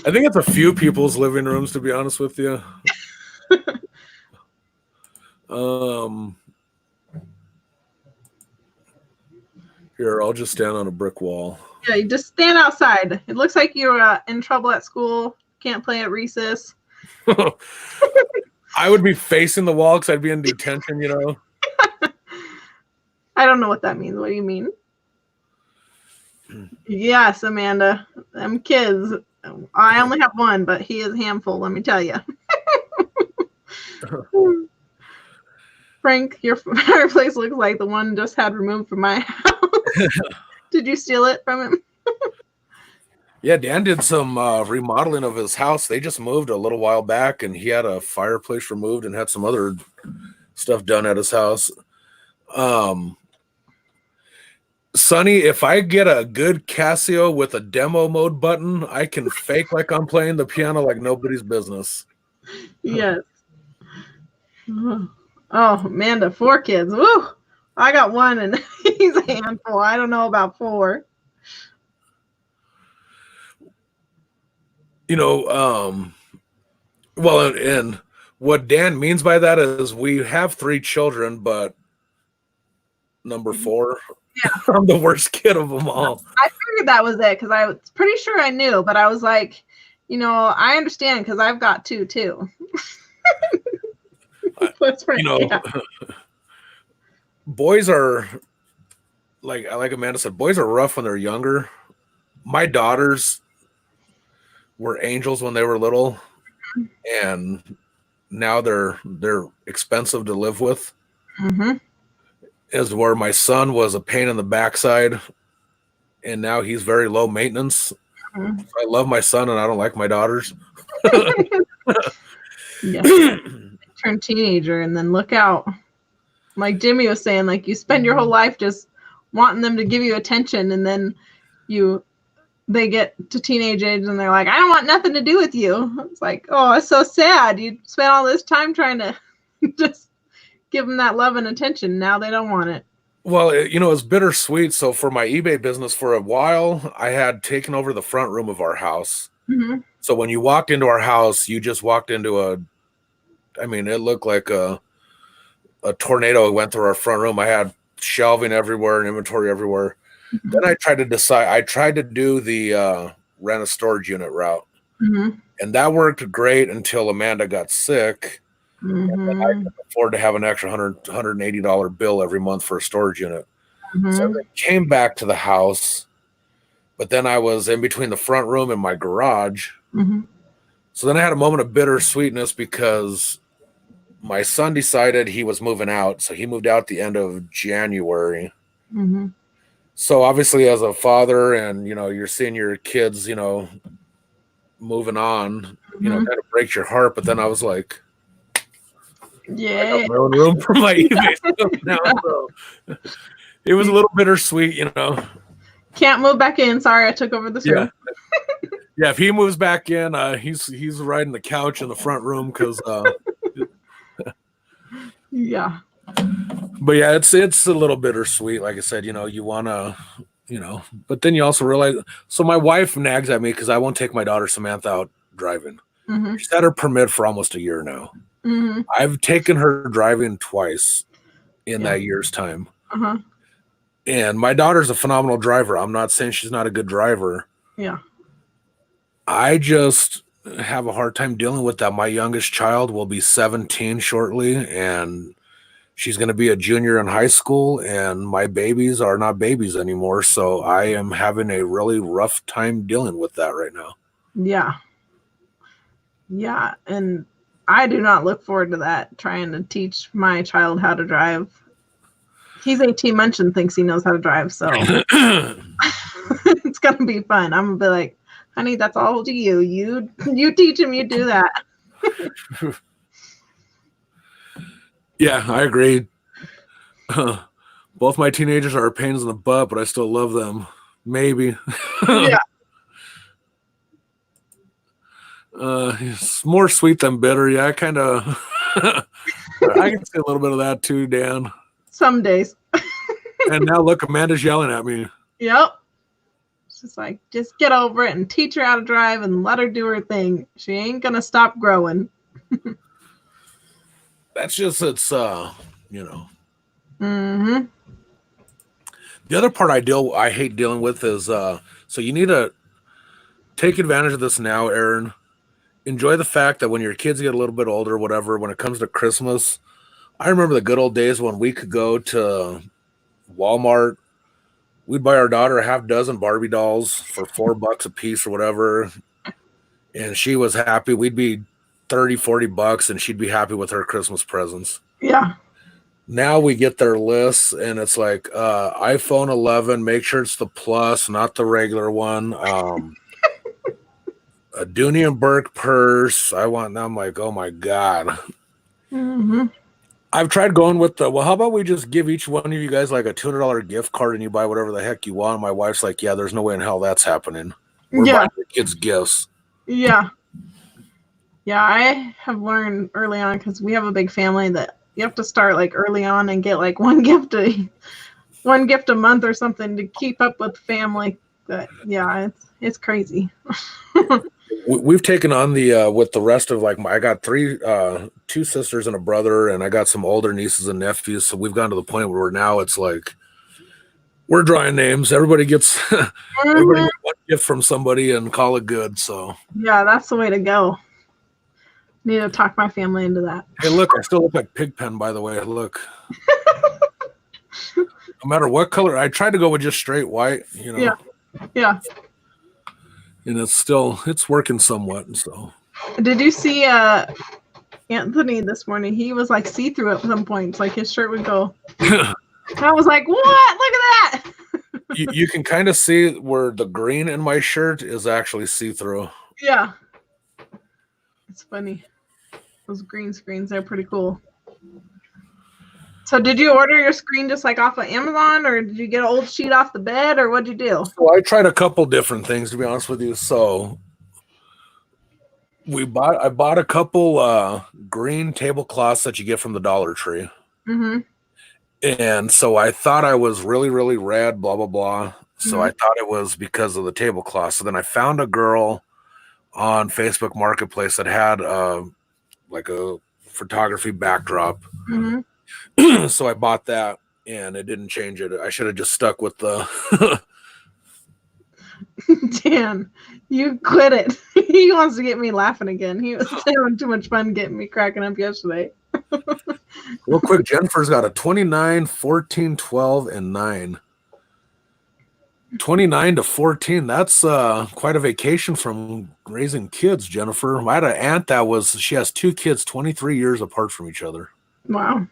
I think it's a few people's living rooms, to be honest with you. Here, I'll just stand on a brick wall. Yeah, you just stand outside. It looks like you're in trouble at school. Can't play at recess. I would be facing the wall because I'd be in detention, you know. I don't know what that means. What do you mean? Yes, Amanda. Them kids. I only have one, but he is a handful, let me tell you. Frank, your fireplace looks like the one just had removed from my house. Did you steal it from him? Yeah, Dan did some remodeling of his house. They just moved a little while back, and he had a fireplace removed and had some other stuff done at his house. Sonny, if I get a good Casio with a demo mode button, I can fake like I'm playing the piano like nobody's business. Yes. Oh, Amanda, 4 kids. Woo! I got 1 and he's a handful. I don't know about 4. You know, well, and what Dan means by that is we have 3 children, but number 4, yeah. I'm the worst kid of them all. I figured that was it because I was pretty sure I knew, but I was like, you know, I understand because I've got 2 too. You know, yeah. Boys are like Amanda said, boys are rough when they're younger. My daughters were angels when they were little, and now they're expensive to live with. Mm-hmm. Is where my son was a pain in the backside, and now he's very low maintenance. Mm-hmm. I love my son, and I don't like my daughters. Yeah. Turn teenager, and then look out. Like Jimmy was saying, like you spend your whole life just wanting them to give you attention, and then they get to teenage age and they're like, I don't want nothing to do with you. It's like, oh, it's so sad. You spent all this time trying to just give them that love and attention. Now they don't want it. Well, you know, it's bittersweet. So for my eBay business for a while, I had taken over the front room of our house. Mm-hmm. So when you walked into our house, you just walked into it looked like a tornado went through our front room. I had shelving everywhere and inventory everywhere. Mm-hmm. Then I tried to do the rent a storage unit route. Mm-hmm. And that worked great until Amanda got sick. Mm-hmm. And then I could afford to have an extra $180 bill every month for a storage unit. Mm-hmm. So I came back to the house, but then I was in between the front room and my garage. Mm-hmm. So then I had a moment of bittersweetness because my son decided he was moving out. So he moved out at the end of January. Mm-hmm. So obviously as a father and, you know, you're seeing your kids, you know, moving on, mm-hmm. you know, kind of breaks your heart. But then I was like, yeah, I got my own room for my eBay stuff now. So it was a little bittersweet, you know. Can't move back in. Sorry, I took over this room. Yeah, if he moves back in, he's riding the couch in the front room because yeah. But yeah, it's a little bittersweet. Like I said, you know, you want to, you know, but then you also realize. So my wife nags at me because I won't take my daughter Samantha out driving. Mm-hmm. She's had her permit for almost a year now. Mm-hmm. I've taken her driving twice in that year's time. Uh-huh. And my daughter's a phenomenal driver. I'm not saying she's not a good driver. Yeah. I just have a hard time dealing with that. My youngest child will be 17 shortly, and she's going to be a junior in high school, and my babies are not babies anymore. So I am having a really rough time dealing with that right now. Yeah. Yeah. And I do not look forward to that, trying to teach my child how to drive. He's 18 months and thinks he knows how to drive. So it's going to be fun. I'm going to be like, honey, that's all to you. You teach him, you do that. Yeah, I agree. Both my teenagers are pains in the butt, but I still love them. Maybe. Yeah. It's more sweet than bitter. Yeah, I kind of. I can see a little bit of that too, Dan. Some days. And now look, Amanda's yelling at me. Yep. It's just like, just get over it and teach her how to drive and let her do her thing. She ain't gonna stop growing. That's just it's you know. Mm-hmm. The other part I hate dealing with is so you need to take advantage of this now, Aaron. Enjoy the fact that when your kids get a little bit older, whatever, when it comes to Christmas, I remember the good old days when we could go to Walmart. We'd buy our daughter a half dozen Barbie dolls for $4 a piece or whatever. And she was happy. We'd be 30, $40 and she'd be happy with her Christmas presents. Yeah. Now we get their lists and it's like iPhone 11, make sure it's the plus, not the regular one. A Dooney and Burke purse. I'm like, oh my God. Mm-hmm. I've tried going with well, how about we just give each one of you guys like a $200 gift card and you buy whatever the heck you want? My wife's like, yeah, there's no way in hell that's happening. We're buying the kids gifts. Yeah. Yeah, I have learned early on because we have a big family that you have to start like early on and get like one gift a month or something to keep up with family. But yeah, it's crazy. We've taken on the with the rest of like I got two sisters and a brother, and I got some older nieces and nephews. So we've gotten to the point where now it's like we're drawing names. Everybody gets everybody gets one gift from somebody and call it good. So yeah, that's the way to go. Need to talk my family into that. Hey, look, I still look like Pigpen, by the way. Look. No matter what color, I tried to go with just straight white, you know. Yeah. And it's working somewhat. So did you see Anthony this morning? He was like see-through at some points. Like his shirt would go. I was like, what? Look at that. you can kind of see where the green in my shirt is actually see-through. Yeah. It's funny. Those green screens are pretty cool. So did you order your screen just like off of Amazon, or did you get an old sheet off the bed, or what'd you do? So I tried a couple different things, to be honest with you. So I bought a couple green tablecloths that you get from the Dollar Tree. Mm-hmm. And so I thought I was really, really rad, blah, blah, blah. So I thought it was because of the tablecloth. So then I found a girl on Facebook Marketplace that had like a photography backdrop. Mm-hmm. So I bought that, and it didn't change it. I should have just stuck with the. Dan, you quit it. He wants to get me laughing again. He was having too much fun getting me cracking up yesterday. Real quick, Jennifer's got a 29, 14, 12, and 9. 29 to 14. That's quite a vacation from raising kids, Jennifer. I had an aunt she has two kids 23 years apart from each other. Wow.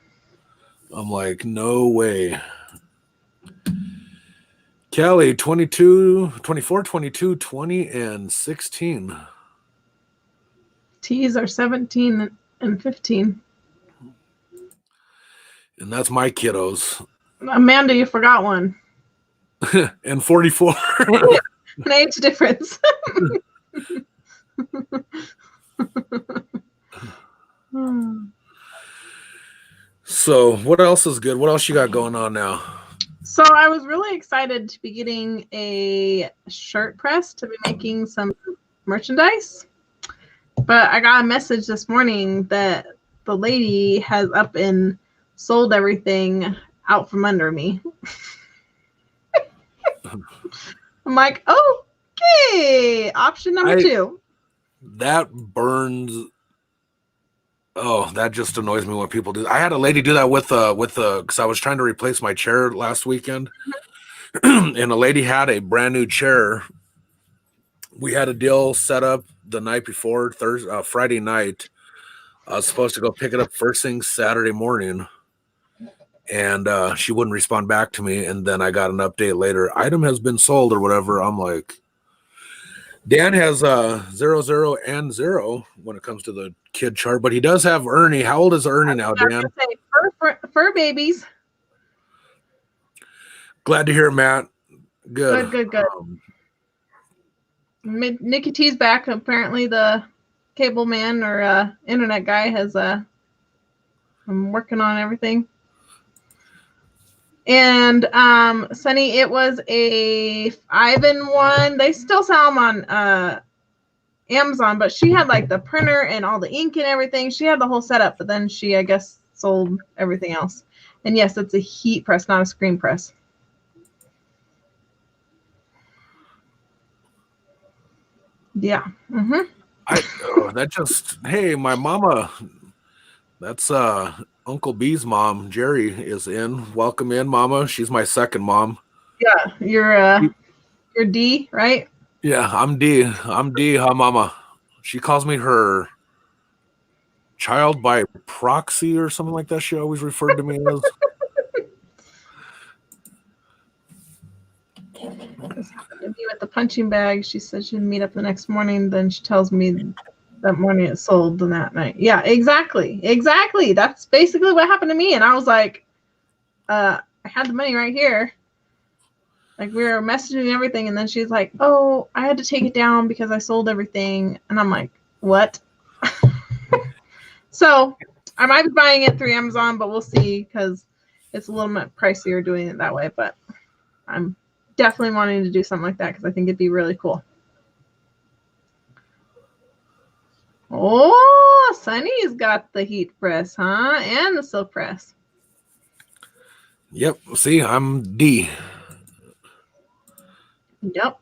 I'm like, no way. Kelly, 24, 22, 20, and 16. T's are 17 and 15. And that's my kiddos. Amanda, you forgot one. And 44. An age difference. So what else is good? What else you got going on now? So I was really excited to be getting a shirt press to be making some merchandise. But I got a message this morning that the lady has up and sold everything out from under me. I'm like, okay, option number 2. That burns. Oh, that just annoys me when people do. I had a lady do that with because I was trying to replace my chair last weekend, and a lady had a brand new chair. We had a deal set up the night before Friday night. I was supposed to go pick it up first thing Saturday morning, and she wouldn't respond back to me. And then I got an update later. Item has been sold or whatever. I'm like, Dan has 0, 0, and 0 when it comes to the kid chart, but he does have Ernie. How old is Ernie now, Dan? Fur babies. Glad to hear, Matt. Good. Nikki T's back. Apparently, the cable man or internet guy has I'm working on everything. And Sunny, it was a 5-in-1. They still sell them on Amazon, but she had like the printer and all the ink and everything. She had the whole setup, but then she, I guess, sold everything else. And yes, it's a heat press, not a screen press. Yeah. Hey, my mama, that's Uncle B's mom, Jerry, is in. Welcome in, Mama. She's my second mom. Yeah, you're D, right? Yeah, I'm D. Huh, Mama? She calls me her child by proxy or something like that. She always referred to me as. Just happened to be with the punching bag. She said she'd meet up the next morning. Then she tells me that morning it sold and that night. Yeah, exactly. That's basically what happened to me. And I was like, I had the money right here. Like, we were messaging everything, and then she's like, oh, I had to take it down because I sold everything. And I'm like, what? So I might be buying it through Amazon, but we'll see, because it's a little bit pricier doing it that way. But I'm definitely wanting to do something like that because I think it'd be really cool. Oh, Sunny's got the heat press, huh? And the silk press. Yep. See, I'm D. Yep.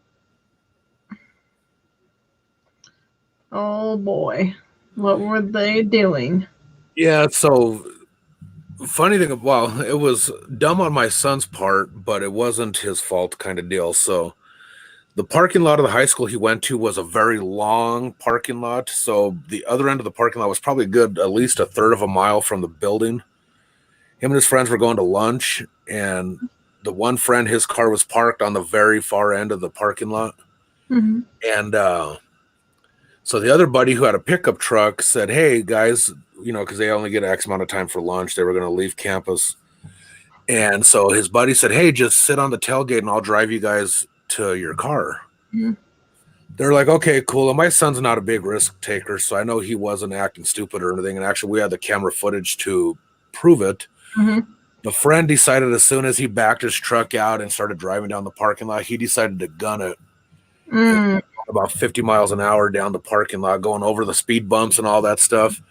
Oh boy, what were they doing? Yeah, so funny thing, well, it was dumb on my son's part, but it wasn't his fault kind of deal. So the parking lot of the high school he went to was a very long parking lot. So the other end of the parking lot was probably good, at least a third of a mile from the building. Him and his friends were going to lunch, and the one friend, his car was parked on the very far end of the parking lot. Mm-hmm. And so the other buddy who had a pickup truck said, hey, guys, because they only get X amount of time for lunch. They were going to leave campus. And so his buddy said, hey, just sit on the tailgate and I'll drive you guys to your car. Mm-hmm. They're like, okay, cool. And my son's not a big risk taker, so I know he wasn't acting stupid or anything. And actually, we had the camera footage to prove it. Mm-hmm. The friend decided as soon as he backed his truck out and started driving down the parking lot, he decided to gun it. About 50 miles an hour down the parking lot, going over the speed bumps and all that stuff,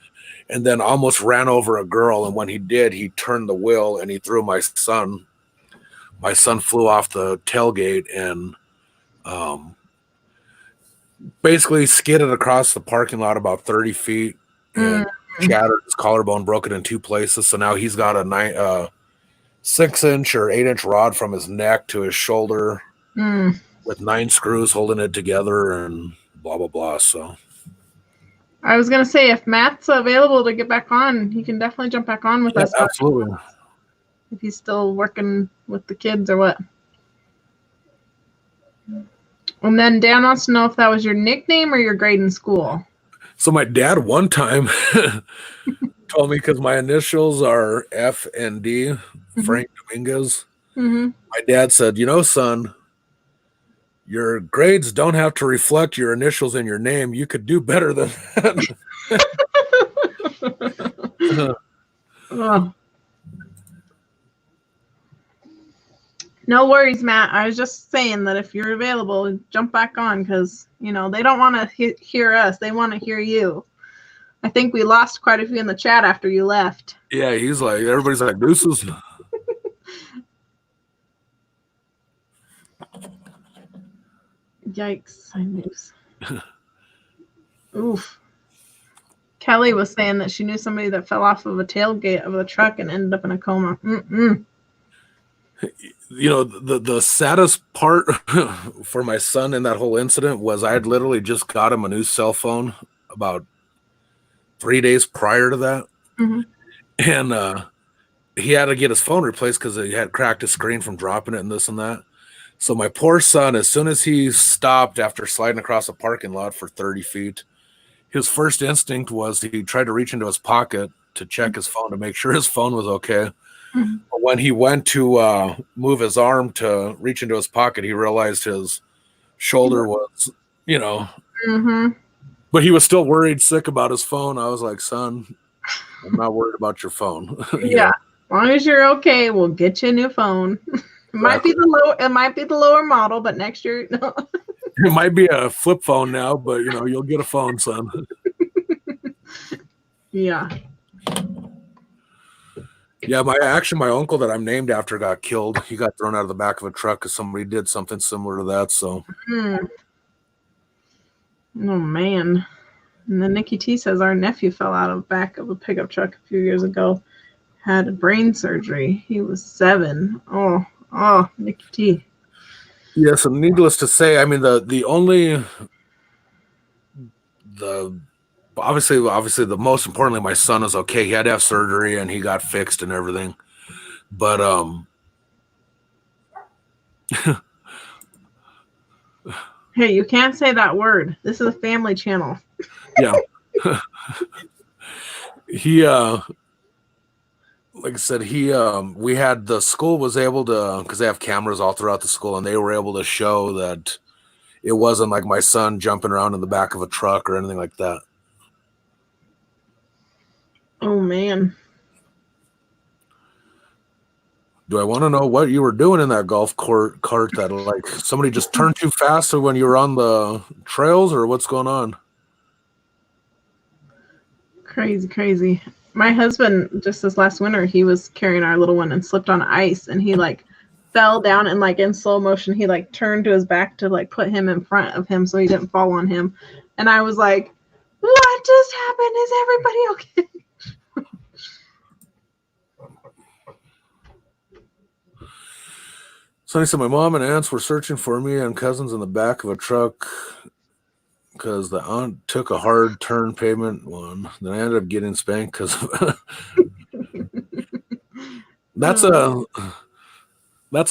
and then almost ran over a girl. And when he did, he turned the wheel and he threw my son. My son flew off the tailgate and basically skidded across the parking lot about 30 feet and shattered his collarbone, broke it in two places. So now he's got a 6-inch or 8-inch rod from his neck to his shoulder with 9 screws holding it together and blah, blah, blah. So I was going to say, if Matt's available to get back on, he can definitely jump back on with us. Absolutely. If he's still working with the kids or what. And then Dan wants to know if that was your nickname or your grade in school. So my dad one time told me, because my initials are F and D, Frank Dominguez. Mm-hmm. My dad said, son, your grades don't have to reflect your initials in your name. You could do better than that. Oh. No worries, Matt. I was just saying that if you're available, jump back on, because, they don't want to hear us. They want to hear you. I think we lost quite a few in the chat after you left. Yeah, everybody's like, deuces. Yikes. I knew. Oof. Kelly was saying that she knew somebody that fell off of a tailgate of a truck and ended up in a coma. The saddest part for my son in that whole incident was I had literally just got him a new cell phone about 3 days prior to that. Mm-hmm. And he had to get his phone replaced because he had cracked his screen from dropping it and this and that. So my poor son, as soon as he stopped after sliding across a parking lot for 30 feet, his first instinct was he tried to reach into his pocket to check his phone to make sure his phone was okay. Mm-hmm. But when he went to move his arm to reach into his pocket, he realized his shoulder was, Mm-hmm. But he was still worried sick about his phone. I was like, son, I'm not worried about your phone. Yeah. long as you're okay, we'll get you a new phone. It might be the lower model, but next year, no. It might be a flip phone now, but you'll get a phone, son. Yeah. Yeah, my uncle that I'm named after got killed. He got thrown out of the back of a truck because somebody did something similar to that. So. Oh man. And then Nikki T says our nephew fell out of the back of a pickup truck a few years ago. Had brain surgery. He was 7. Oh, Nikki T. Yes, and needless to say, I mean obviously the most importantly, my son is okay. He had to have surgery and he got fixed and everything. But hey, you can't say that word. This is a family channel. Yeah. He like I said, we had the school was able to, because they have cameras all throughout the school, and they were able to show that it wasn't like my son jumping around in the back of a truck or anything like that. Oh man. Do I want to know what you were doing in that golf cart that like somebody just turned too fast when you were on the trails, or what's going on? Crazy. My husband, just this last winter, he was carrying our little one and slipped on ice, and he like fell down, and like in slow motion he like turned to his back to like put him in front of him so he didn't fall on him. And I was like, what just happened? Is everybody okay? Sonny said my mom and aunts were searching for me and cousins in the back of a truck because the aunt took a hard turn pavement one. Then I ended up getting spanked because that's a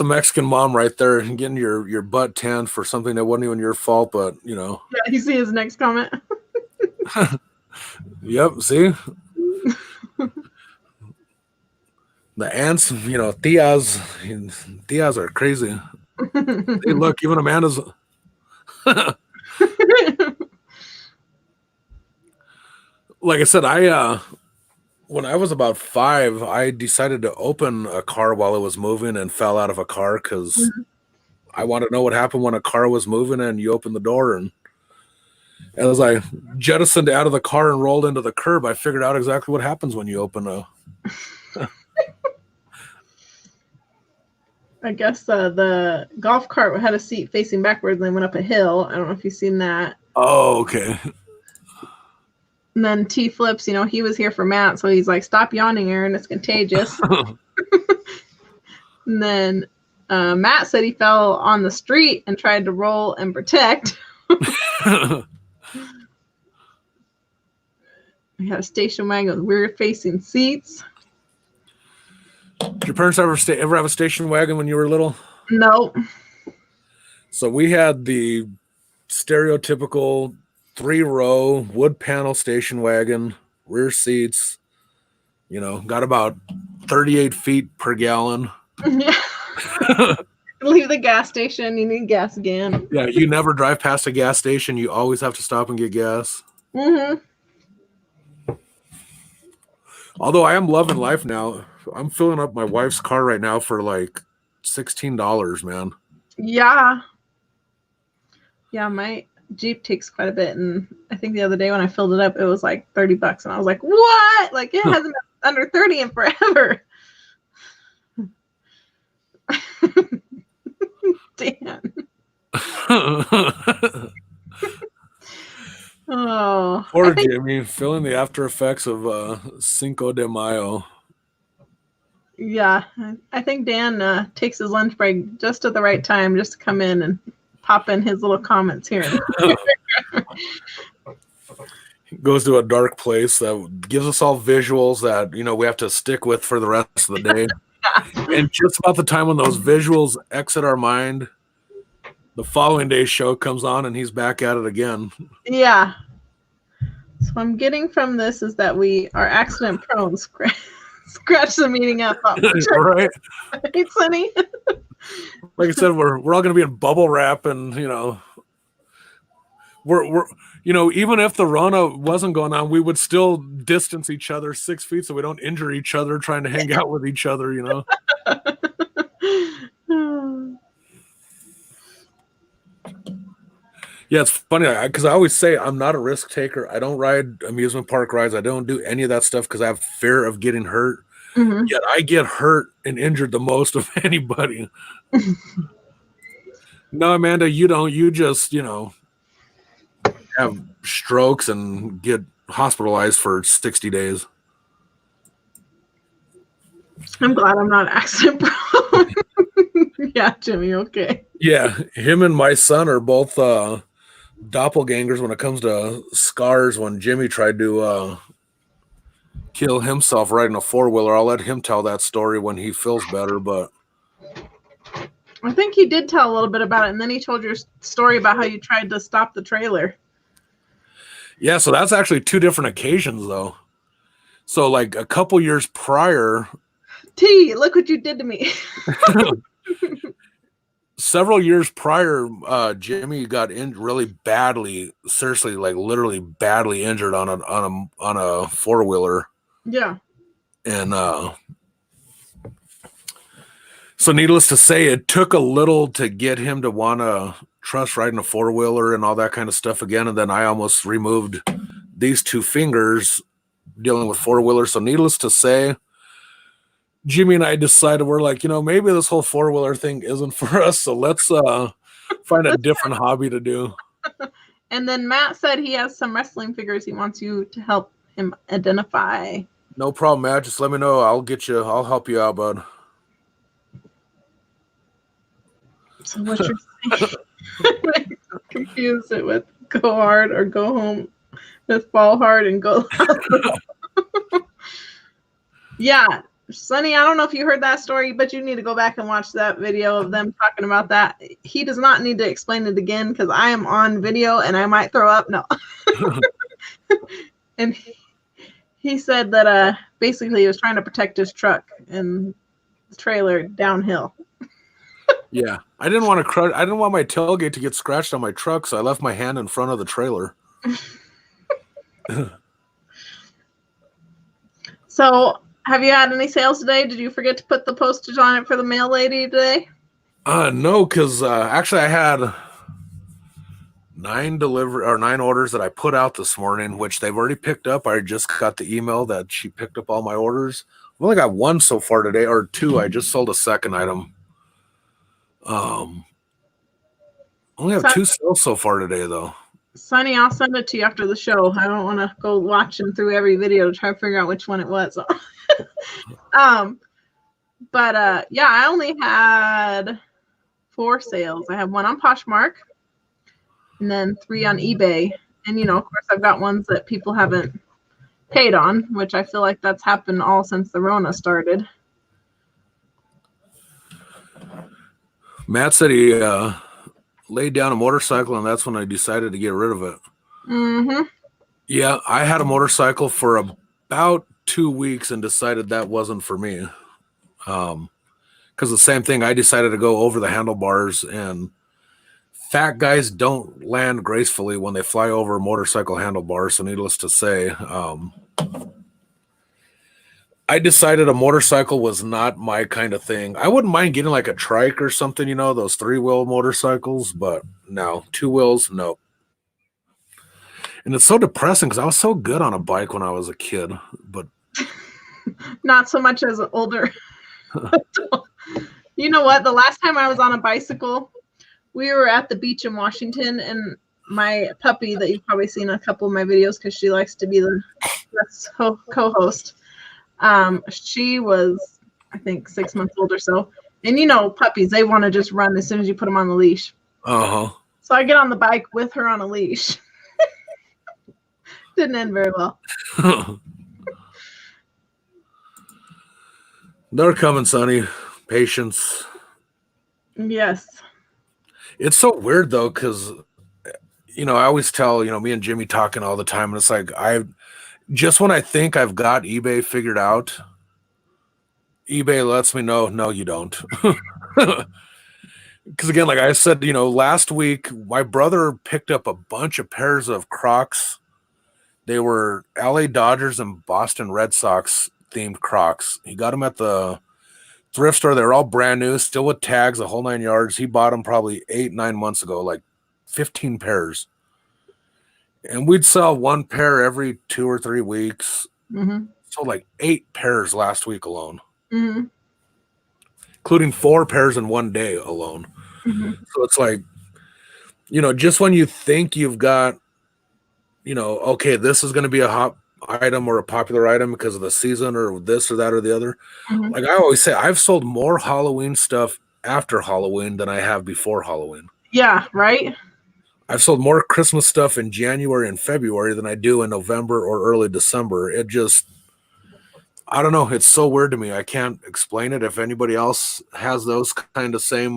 Mexican mom right there, getting your butt tanned for something that wasn't even your fault, but Yeah, you see his next comment. Yep, see? The aunts, tias are crazy. Hey, look, even Amanda's like I said, when I was about 5, I decided to open a car while it was moving and fell out of a car because I wanted to know what happened when a car was moving and you open the door. And as I jettisoned out of the car and rolled into the curb, I figured out exactly what happens when you open a... I guess the golf cart had a seat facing backwards and they went up a hill. I don't know if you've seen that. Oh, okay. And then T Flips, he was here for Matt, so he's like, stop yawning, Aaron, it's contagious. And then Matt said he fell on the street and tried to roll and protect. We had a station wagon with weird facing seats. Did your parents ever have a station wagon when you were little? Nope. So we had the stereotypical 3-row wood panel station wagon, rear seats, got about 38 feet per gallon. Yeah. Leave the gas station, you need gas again. Yeah, you never drive past a gas station. You always have to stop and get gas. Mm-hmm. Although I am loving life now. I'm filling up my wife's car right now for like $16, man. Yeah. Yeah, my Jeep takes quite a bit, and I think the other day when I filled it up, it was like $30, and I was like, "What? Like it hasn't been under 30 in forever." Dan. Oh. Poor Jimmy, feeling the after effects of Cinco de Mayo. Yeah, I think Dan takes his lunch break just at the right time, just to come in and pop in his little comments here. Goes to a dark place that gives us all visuals that we have to stick with for the rest of the day. And just about the time when those visuals exit our mind, the following day's show comes on and he's back at it again. Yeah. So I'm getting from this is that we are accident prone. Scratch the meeting up. Right. Hey, Sunny. Like I said, we're all going to be in bubble wrap and, we're even if the Rona wasn't going on, we would still distance each other 6 feet so we don't injure each other trying to hang out with each other. Yeah, it's funny because I always say I'm not a risk taker. I don't ride amusement park rides. I don't do any of that stuff because I have fear of getting hurt. Mhm. Yet I get hurt and injured the most of anybody. No, Amanda, you don't. You just, have strokes and get hospitalized for 60 days. I'm glad I'm not accident prone. Yeah, Jimmy, okay. Yeah, him and my son are both doppelgangers when it comes to scars. When Jimmy tried to kill himself riding a four-wheeler, I'll let him tell that story when he feels better, but I think he did tell a little bit about it, and then he told your story about how you tried to stop the trailer. yeah, so that's actually two different occasions, though. So, like, a couple years prior... T, look what you did to me. Several years prior, Jimmy got really badly, seriously, like literally badly injured on a four-wheeler. Yeah. And so needless to say, it took a little to get him to want to trust riding a four-wheeler and all that kind of stuff again. And then I almost removed these two fingers dealing with four-wheelers. So needless to say, Jimmy and I decided we're like, maybe this whole four-wheeler thing isn't for us. So let's find a different hobby to do. And then Matt said he has some wrestling figures he wants you to help him identify. No problem, Matt. Just let me know. I'll help you out, bud. So what you're saying? Confuse it with go hard or go home with fall hard and go loud. Yeah. Sonny, I don't know if you heard that story, but you need to go back and watch that video of them talking about that. He does not need to explain it again because I am on video and I might throw up. No. And he said that basically he was trying to protect his truck and the trailer downhill. Yeah, I didn't want my tailgate to get scratched on my truck, so I left my hand in front of the trailer. So, have you had any sales today? Did you forget to put the postage on it for the mail lady today? No, because actually I had 9 orders that I put out this morning, which they've already picked up. I just got the email that she picked up all my orders. I've only got 1 so far today, or 2. I just sold a second item. Only have 2 sales so far today, though. Sonny, I'll send it to you after the show. I don't want to go watching through every video to try to figure out which one it was. But yeah, I only had 4 sales. I have 1 on Poshmark and then 3 on eBay. And, of course, I've got ones that people haven't paid on, which I feel like that's happened all since the Rona started. Matt said he laid down a motorcycle, and that's when I decided to get rid of it. Mm-hmm. Yeah, I had a motorcycle for about 2 weeks and decided that wasn't for me. Because the same thing, I decided to go over the handlebars, and fat guys don't land gracefully when they fly over motorcycle handlebars. So needless to say, I decided a motorcycle was not my kind of thing. I wouldn't mind getting like a trike or something, those 3-wheel motorcycles, but no, 2 wheels, no. And it's so depressing because I was so good on a bike when I was a kid, but not so much as an older. You know what? The last time I was on a bicycle, we were at the beach in Washington, and my puppy that you've probably seen a couple of my videos because she likes to be the co-host. She was, I think, 6 months old or so. And puppies, they want to just run as soon as you put them on the leash. Uh-huh. So I get on the bike with her on a leash. Didn't end very well. They're coming, Sonny. Patience. Yes. It's so weird, though, because, I always tell, me and Jimmy talking all the time, and it's like, just when I think I've got eBay figured out, eBay lets me know, no, you don't. because again, like I said, last week my brother picked up a bunch of pairs of Crocs. They were LA Dodgers and Boston Red Sox themed Crocs. He got them at the thrift store. They were all brand new, still with tags, the whole 9 yards. He bought them probably 8-9 months ago, like 15 pairs. And we'd sell one pair every 2 or 3 weeks. Mm-hmm. So like 8 pairs last week alone, Mm-hmm. including 4 pairs in one day alone. Mm-hmm. So it's like, just when you think you've got, okay, this is going to be a hot item or a popular item because of the season or this or that or the other. Mm-hmm. Like I always say, I've sold more Halloween stuff after Halloween than I have before Halloween. Yeah, right? I've sold more Christmas stuff in January and February than I do in November or early December. It just, I don't know. It's so weird to me. I can't explain it. If anybody else has those kind of same,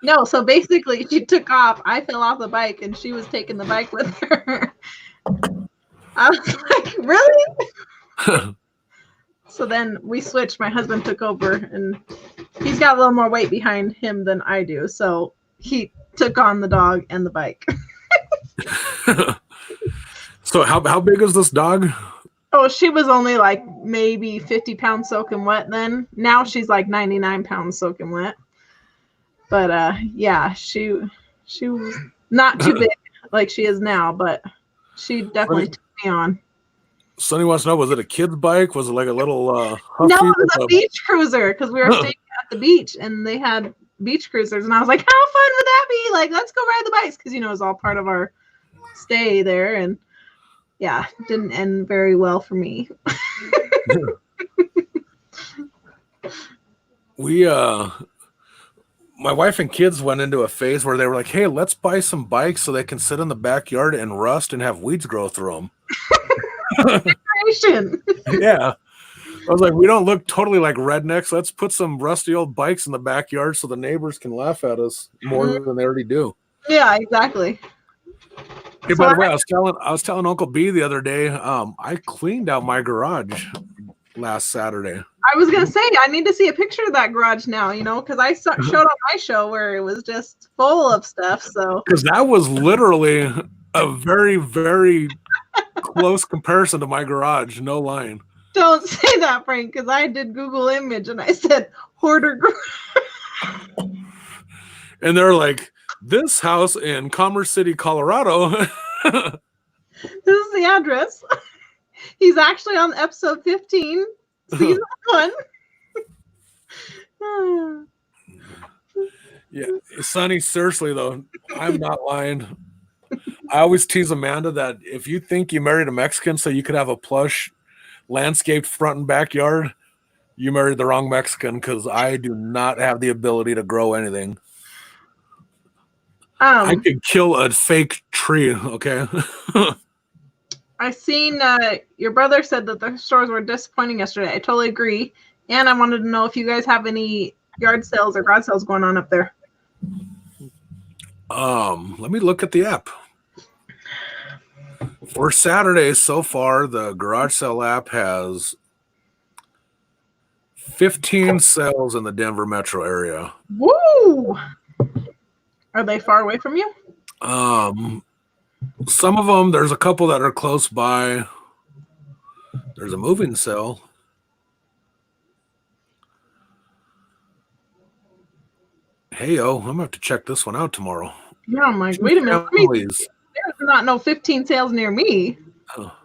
No, so basically she took off. I fell off the bike and she was taking the bike with her. I was like, really? So then we switched. My husband took over and he's got a little more weight behind him than I do. So he took on the dog and the bike. So how big is this dog? Oh, she was only like maybe 50 pounds soaking wet then. Now she's like 99 pounds soaking wet. But yeah, she was not too big like she is now, but she definitely took me on. Sonny wants to know, was it a kid's bike? Was it like a little Huffy? No, it was a beach cruiser because we were staying at the beach and they had beach cruisers. And I was like, how fun would that be? Like, let's go ride the bikes because, it was all part of our stay there. And yeah, it didn't end very well for me. My wife and kids went into a phase where they were like, hey, let's buy some bikes so they can sit in the backyard and rust and have weeds grow through them. Yeah. I was like, we don't look totally like rednecks. Let's put some rusty old bikes in the backyard so the neighbors can laugh at us more than they already do. Yeah, exactly. Hey, by the way, I was telling Uncle B the other day, I cleaned out my garage last Saturday. I was going to say, I need to see a picture of that garage now, because I showed on my show where it was just full of stuff. So, because that was literally a very, very close comparison to my garage. No lying. Don't say that, Frank, because I did Google image and I said hoarder garage. And they're like, this house in Commerce City, Colorado. This is the address. He's actually on episode 15, season 1. Yeah, Sonny, seriously though, I'm not lying. I always tease Amanda that if you think you married a Mexican so you could have a plush landscaped front and backyard, you married the wrong Mexican, because I do not have the ability to grow anything. I could kill a fake tree, okay? I seen your brother said that the stores were disappointing yesterday. I totally agree. And I wanted to know if you guys have any yard sales or garage sales going on up there. Let me look at the app. For Saturday so far, the garage sale app has 15 sales in the Denver metro area. Woo! Are they far away from you? Some of them, there's a couple that are close by. There's a moving sale. Hey-o, I'm going to have to check this one out tomorrow. Yeah, I'm like, wait a minute. There's not no 15 sales near me. Oh.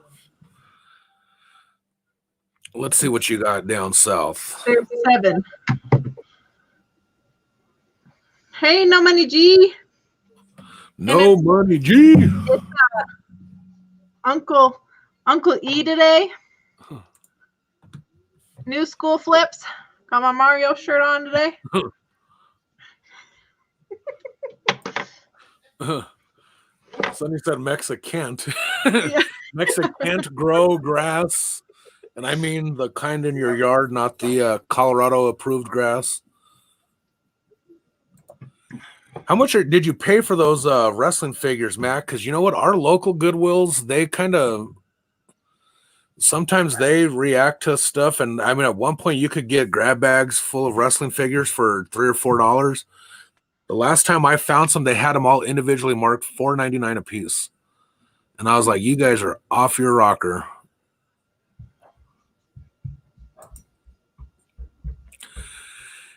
Let's see what you got down south. There's 7. Hey, no money G. No money G. It's Uncle E today. Huh. New school flips. Got my Mario shirt on today. Sonny said Mexa can't. Yeah. Mexa can't grow grass. And I mean the kind in your yard, not the Colorado approved grass. How much did you pay for those wrestling figures, Matt? Because you know what? Our local Goodwills, they kind of sometimes they react to stuff. And I mean, at one point you could get grab bags full of wrestling figures for $3 or $4. The last time I found some, they had them all individually marked $4.99 a piece. And I was like, you guys are off your rocker.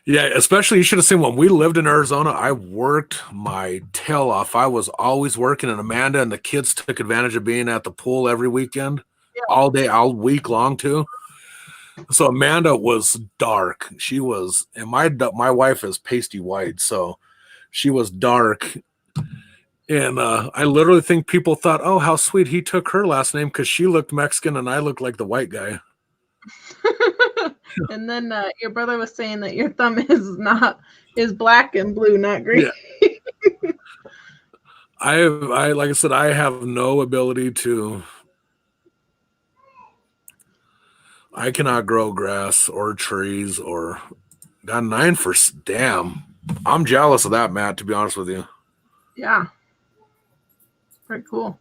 Yeah, especially you should have seen when we lived in Arizona, I worked my tail off. I was always working, and Amanda and the kids took advantage of being at the pool every weekend, all day, all week long too. So Amanda was dark. She was, and my wife is pasty white, so she was dark. And I literally think people thought, oh, how sweet, he took her last name because she looked Mexican and I looked like the white guy. And then your brother was saying that your thumb is black and blue, not green. Yeah. I like I said, I have no ability to. I cannot grow grass or trees or got 9 for damn. I'm jealous of that, Matt, to be honest with you. Yeah. Very cool.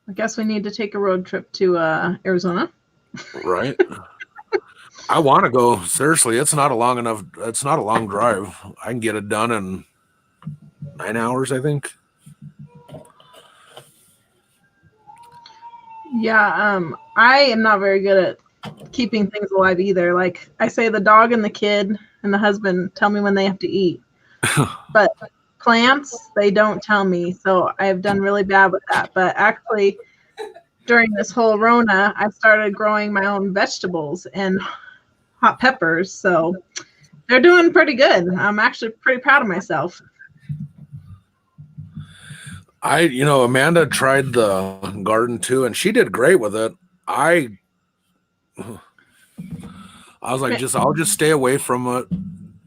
I guess we need to take a road trip to Arizona. Right. I want to go. Seriously, it's not a long drive. I can get it done in 9 hours, I think. Yeah, I am not very good at keeping things alive either. Like I say, the dog and the kid and the husband tell me when they have to eat. But plants, they don't tell me. So I've done really bad with that. But actually, during this whole Rona, I started growing my own vegetables and hot peppers. So they're doing pretty good. I'm actually pretty proud of myself. Amanda tried the garden too, and she did great with it. I was like, I'll just stay away from it.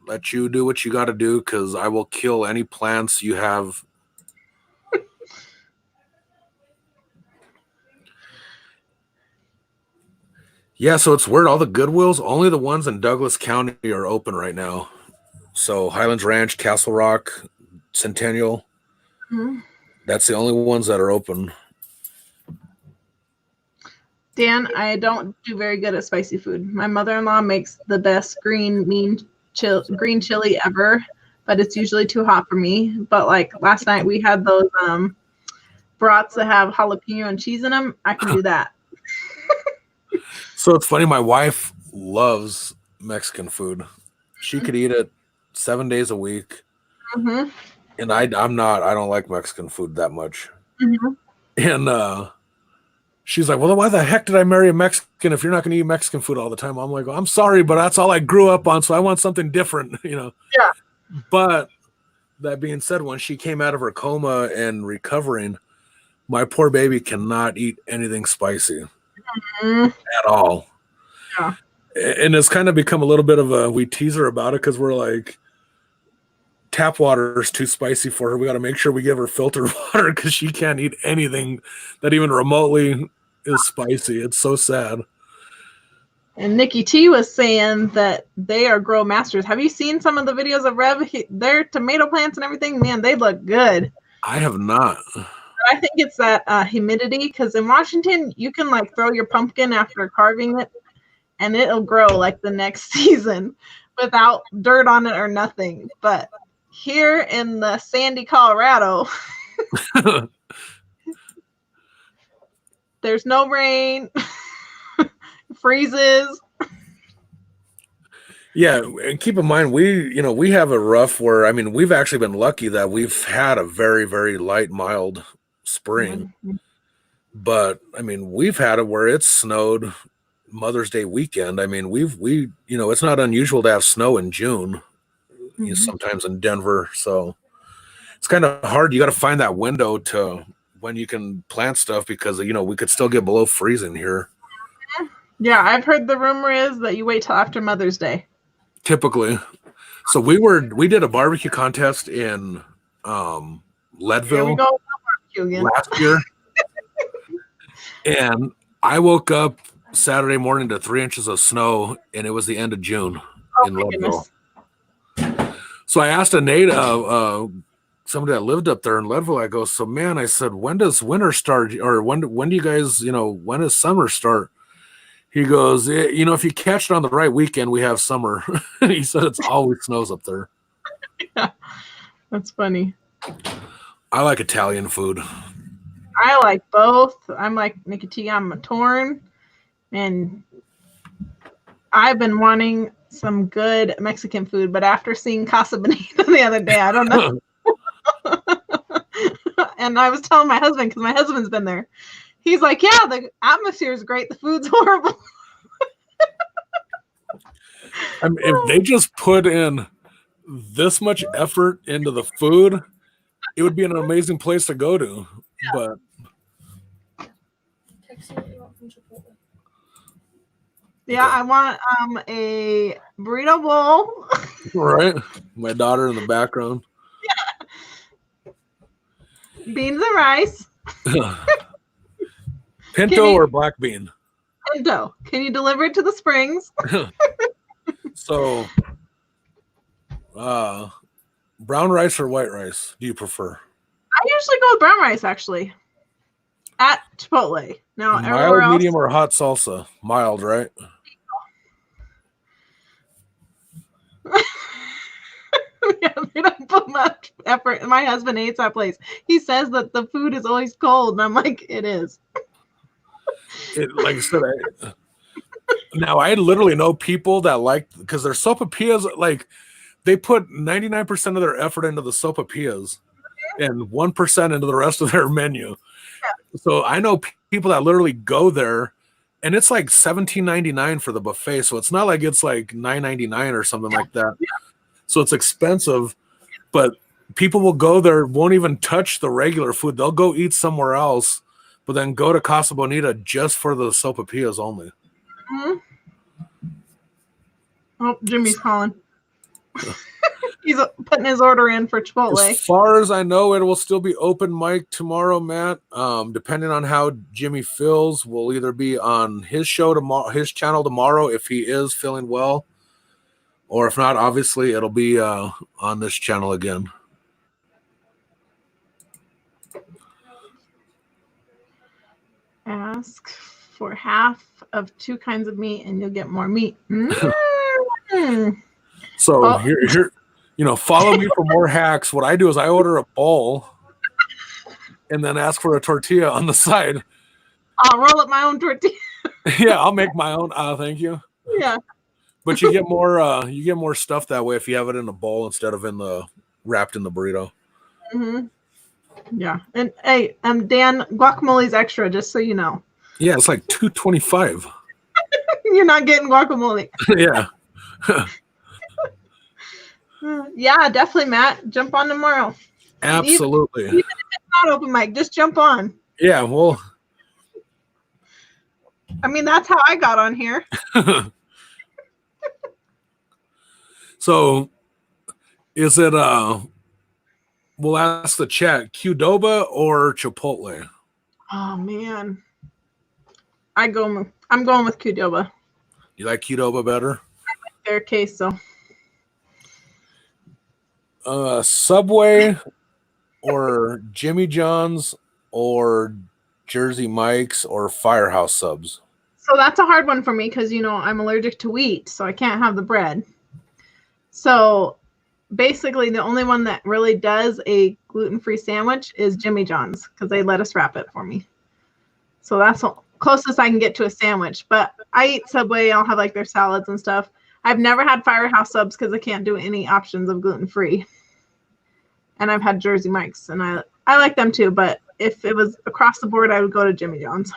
Let you do what you got to do, because I will kill any plants you have. Yeah, so it's weird. All the Goodwills, only the ones in Douglas County are open right now. So Highlands Ranch, Castle Rock, Centennial. Mm-hmm. That's the only ones that are open. Dan, I don't do very good at spicy food. My mother-in-law makes the best green chili ever, but it's usually too hot for me. But like last night we had those brats that have jalapeno and cheese in them. I can do that. So it's funny, my wife loves Mexican food. She could eat it 7 days a week. Mm-hmm. And I don't like Mexican food that much. Mm-hmm. And she's like, well, why the heck did I marry a Mexican if you're not going to eat Mexican food all the time? I'm like, well, I'm sorry, but that's all I grew up on, so I want something different, Yeah. But that being said, when she came out of her coma and recovering, my poor baby cannot eat anything spicy. Mm-hmm. At all. Yeah. And it's kind of become a little bit of we tease her about it, because we're like, tap water is too spicy for her. We got to make sure we give her filtered water, because she can't eat anything that even remotely is spicy. It's so sad. And Nikki T was saying that they are grow masters. Have you seen some of the videos of Rev? Their tomato plants and everything, man, they look good. I have not. I think it's that humidity, because in Washington, you can like throw your pumpkin after carving it and it'll grow like the next season without dirt on it or nothing. But here in the sandy Colorado, there's no rain, freezes. Yeah, and keep in mind, we have a rough where, I mean, we've actually been lucky that we've had a very, very light, mild spring. Mm-hmm. But I mean, we've had it where it's snowed Mother's Day weekend. I mean, it's not unusual to have snow in June, mm-hmm. Sometimes in Denver. So it's kind of hard. You got to find that window to when you can plant stuff, because we could still get below freezing here. Yeah, I've heard the rumor is that you wait till after Mother's Day. Typically. So we did a barbecue contest in Leadville last year. And I woke up Saturday morning to 3 inches of snow, and it was the end of June in Leadville. Goodness. So I asked a native, somebody that lived up there in Leadville, I said, man, I said, when does winter start? Or when do you guys, when does summer start? He goes, you know, if you catch it on the right weekend, we have summer. He said it's always snows up there. Yeah, that's funny. I like Italian food. I like both. I'm like Nicotine. I'm a torn, and I've been wanting some good Mexican food, but after seeing Casa Bonita the other day, I don't know. And I was telling my husband, because my husband's been there. He's like, yeah, the atmosphere is great. The food's horrible. I mean, if they just put in this much effort into the food, it would be an amazing place to go to. Yeah. But yeah, okay. I want a burrito bowl. Right. My daughter in the background. Yeah. Beans and rice. Pinto or black bean? Pinto. Can you deliver it to the Springs? So, brown rice or white rice do you prefer? I usually go with brown rice, actually. At Chipotle. Now, mild, medium, or hot salsa? Mild, right? Yeah, they don't put much effort. My husband hates that place. He says that the food is always cold, and I'm like, it is. Like I said, now I literally know people that like, because their sopapillas, like they put 99% of their effort into the sopapillas and 1% into the rest of their menu. Yeah. So I know people that literally go there, and it's like $17.99 for the buffet. So it's not like it's like $9.99 or something like that. Yeah. So it's expensive, but people will go there, won't even touch the regular food. They'll go eat somewhere else, but then go to Casa Bonita just for the sopapillas only. Mm-hmm. Oh, Jimmy's calling. He's putting his order in for Chipotle. As far as I know, it will still be open mic tomorrow, Matt. Depending on how Jimmy feels, we'll either be on his show tomorrow, his channel tomorrow, if he is feeling well, or if not, obviously it'll be on this channel again. Ask for half of 2 kinds of meat, and you'll get more meat. So here, you know, follow me for more hacks. What I do is I order a bowl and then ask for a tortilla on the side. I'll roll up my own tortilla. Yeah, I'll make my own. Thank you. Yeah. But you get more stuff that way if you have it in a bowl instead of wrapped in the burrito. Mm-hmm. Yeah. And hey, Dan, guacamole's extra, just so you know. Yeah, it's like $2.25. You're not getting guacamole. Yeah. Yeah, definitely, Matt. Jump on tomorrow. Absolutely. Even if it's not open mic, just jump on. Yeah, well. I mean, that's how I got on here. So, is it we'll ask the chat, Qdoba or Chipotle? Oh man. I'm going with Qdoba. You like Qdoba better? I like their queso. Subway or Jimmy John's or Jersey Mike's or Firehouse Subs? So that's a hard one for me because, you know, I'm allergic to wheat, so I can't have the bread. So basically the only one that really does a gluten-free sandwich is Jimmy John's because they let us wrap it for me. So that's the closest I can get to a sandwich. But I eat Subway. I'll have like their salads and stuff. I've never had Firehouse Subs because I can't do any options of gluten-free. And I've had Jersey Mike's, and I like them too. But if it was across the board, I would go to Jimmy John's.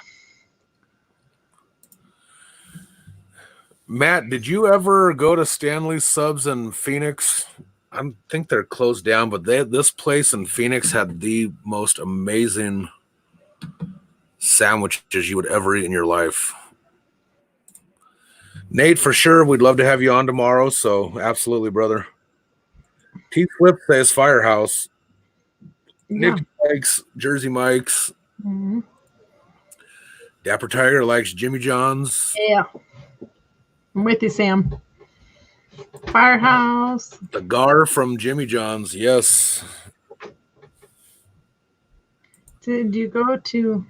Matt, did you ever go to Stanley's Subs in Phoenix? I think they're closed down, but this place in Phoenix had the most amazing sandwiches you would ever eat in your life. Nate, for sure, we'd love to have you on tomorrow, so absolutely, brother. Pete Flip says Firehouse. Yeah. Nick likes Jersey Mike's. Mm-hmm. Dapper Tiger likes Jimmy John's. Yeah. I'm with you, Sam. Firehouse. The Gar from Jimmy John's, yes. Did you go to...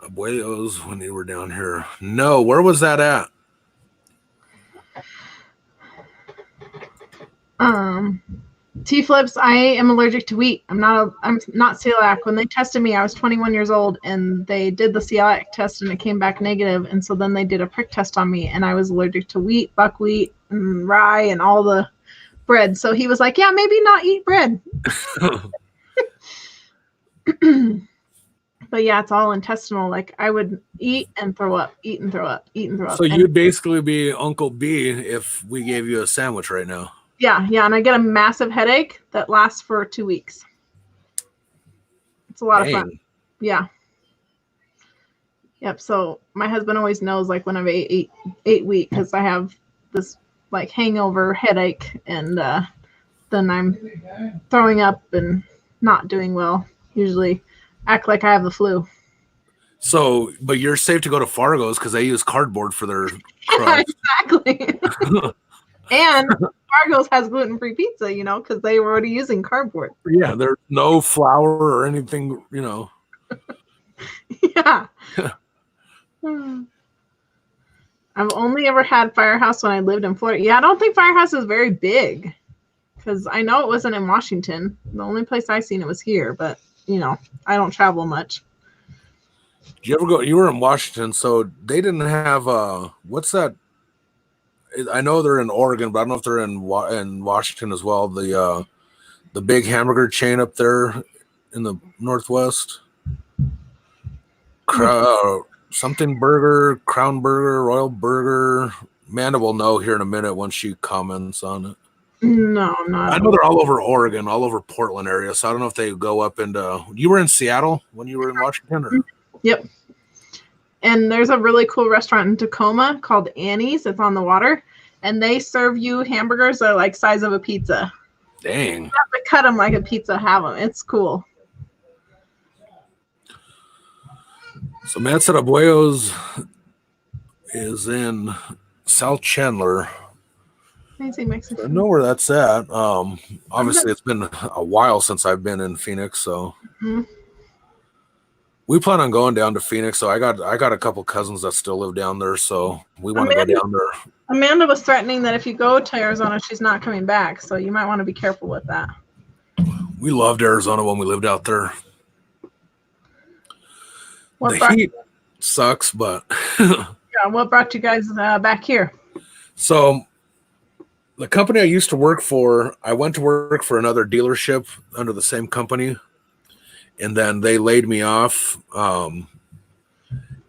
Abuelos when you were down here. No, where was that at? T-flips. I am allergic to wheat. I'm not celiac. When they tested me, I was 21 years old, and they did the celiac test, and it came back negative. And so then they did a prick test on me, and I was allergic to wheat, buckwheat, and rye, and all the bread. So he was like, "Yeah, maybe not eat bread." But yeah, it's all intestinal. Like I would eat and throw up, eat and throw up, eat and throw up. So you'd basically be Uncle B if we gave you a sandwich right now. Yeah, and I get a massive headache that lasts for 2 weeks. It's a lot of fun. Yeah. Yep. So my husband always knows, like, when I've ate wheat, because I have this like hangover headache, and then I'm throwing up and not doing well. Usually act like I have the flu. So, but you're safe to go to Fargo's because they use cardboard for their crust. Exactly. And Fargo's has gluten-free pizza, you know, because they were already using cardboard. Yeah, there's no flour or anything, you know. Yeah. I've only ever had Firehouse when I lived in Florida. Yeah, I don't think Firehouse is very big, because I know it wasn't in Washington. The only place I seen it was here, but, you know, I don't travel much. Did you ever go? You were in Washington, so they didn't have what's that? I know they're in Oregon, but I don't know if they're in Washington as well. The big hamburger chain up there in the Northwest, something burger, Crown Burger, Royal Burger. Amanda will know here in a minute when she comments on it. No, not. I know they're all over Oregon, all over Portland area. So I don't know if they go up into. You were in Seattle when you were in Washington, or? Yep. And there's a really cool restaurant in Tacoma called Annie's. It's on the water, and they serve you hamburgers that are like size of a pizza. Dang. You have to cut them like a pizza, have them. It's cool. So Matt said Abuelos is in South Chandler. I know where that's at. Obviously, it's been a while since I've been in Phoenix, so we plan on going down to Phoenix. So I got a couple cousins that still live down there, so we want to go down there. Amanda was threatening that if you go to Arizona, she's not coming back, so you might want to be careful with that. We loved Arizona when we lived out there. The heat sucks, but yeah. What brought you guys back here? So the company I used to work for, I went to work for another dealership under the same company, and then they laid me off. And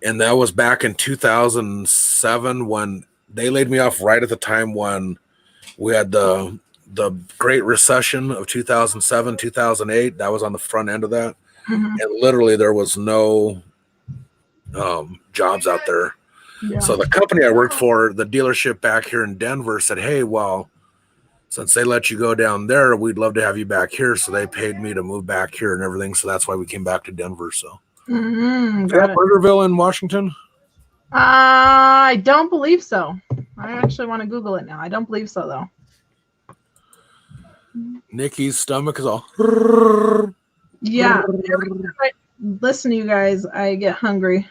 that was back in 2007 when they laid me off right at the time when we had the Great Recession of 2007, 2008. That was on the front end of that. And literally there was no jobs out there. Yeah. So the company I worked for, the dealership back here in Denver, said, "Hey, well, since they let you go down there, we'd love to have you back here." So they paid me to move back here and everything. So that's why we came back to Denver. So is that Burgerville in Washington? I don't believe so. I actually want to Google it now. I don't believe so, though. Nikki's stomach is all. Yeah. Every time I listen to you guys, I get hungry.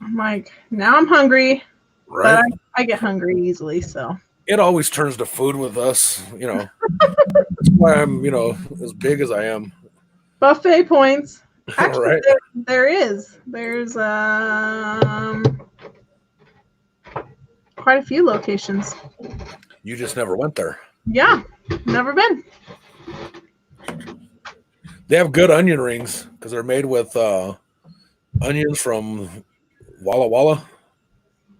I'm like, now I'm hungry, right? But I get hungry easily, so. It always turns to food with us, you know. That's why I'm, you know, as big as I am. Buffet points. Actually, right. There's quite a few locations. You just never went there. Yeah, never been. They have good onion rings because they're made with onions from Walla Walla.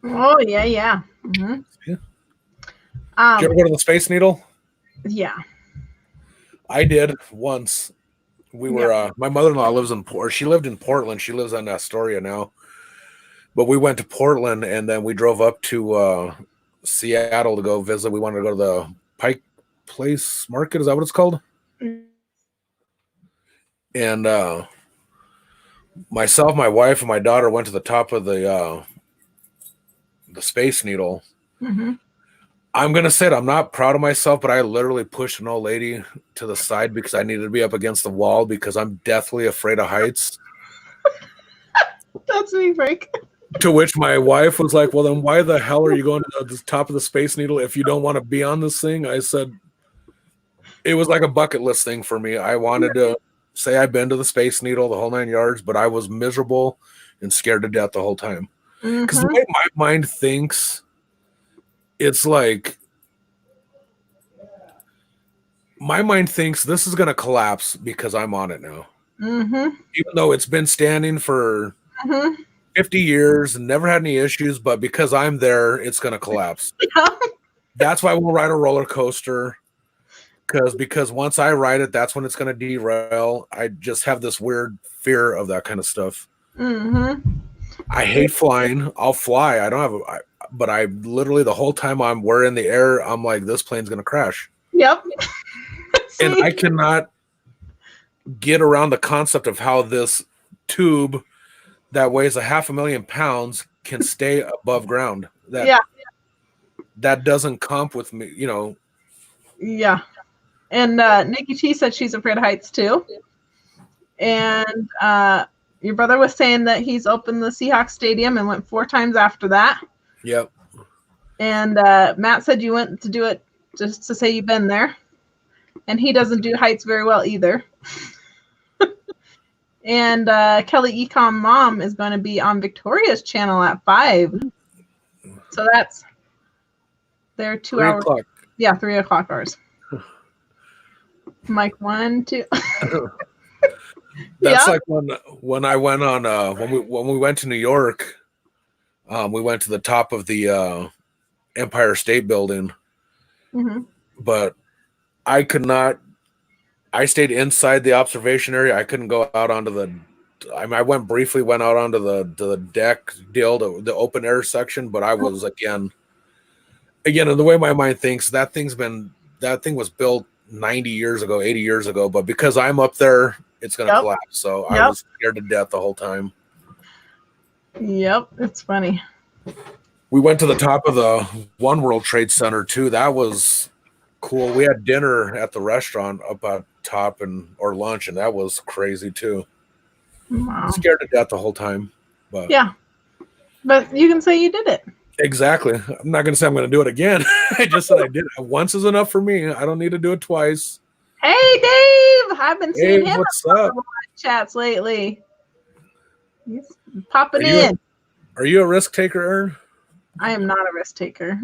Oh, yeah. Mm-hmm. Yeah. Did you ever go to the Space Needle? Yeah. I did once. We were, my mother-in-law lives in Portland. She lived in Portland. She lives in Astoria now. But we went to Portland, and then we drove up to Seattle to go visit. We wanted to go to the Pike Place Market. Is that what it's called? And myself, my wife, and my daughter went to the top of the Space Needle. Mm-hmm. I'm going to say it. I'm not proud of myself, but I literally pushed an old lady to the side because I needed to be up against the wall because I'm deathly afraid of heights. That's me, Frank. To which my wife was like, well, then why the hell are you going to the top of the Space Needle if you don't want to be on this thing? I said, it was like a bucket list thing for me. I wanted to say I've been to the Space Needle, the whole 9 yards, but I was miserable and scared to death the whole time. Because the way my mind thinks, it's like, my mind thinks this is going to collapse because I'm on it now. Even though it's been standing for 50 years and never had any issues, but because I'm there, it's going to collapse. That's why we'll ride a roller coaster. Because once I ride it, that's when it's going to derail. I just have this weird fear of that kind of stuff. I hate flying. I'll fly. I don't have but I literally the whole time we're in the air, I'm like, this plane's going to crash. Yep. And I cannot get around the concept of how this tube that weighs 500,000 pounds can stay above ground. That doesn't comp with me, you know. Yeah. And Nikki T said she's afraid of heights too. And your brother was saying that he's opened the Seahawks Stadium and went 4 times after that. Yep. And Matt said you went to do it just to say you've been there. And he doesn't do heights very well either. And Kelly Ecom Mom is going to be on Victoria's channel at 5. So that's their 2 hours. 3 o'clock. Yeah, 3 o'clock hours. Mike 1, 2. That's like when I went on when we went to New York, we went to the top of the Empire State Building, but I could not. I stayed inside the observation area. I couldn't go out onto the. I went out onto the deck deal, the open air section, but I was again, in the way my mind thinks, that thing was built 90 years ago, 80 years ago, but because I'm up there, it's going to collapse. So I was scared to death the whole time. Yep, it's funny. We went to the top of the One World Trade Center too. That was cool. We had dinner at the restaurant up at top or lunch, and that was crazy too. Wow. Scared to death the whole time. But yeah, but you can say you did it. Exactly. I'm not going to say I'm going to do it again. I just said I did it. Once is enough for me. I don't need to do it twice. Hey, Dave. I've been seeing him what's in up? chats lately. He's popping in. Are you a risk taker, Aaron? I am not a risk taker.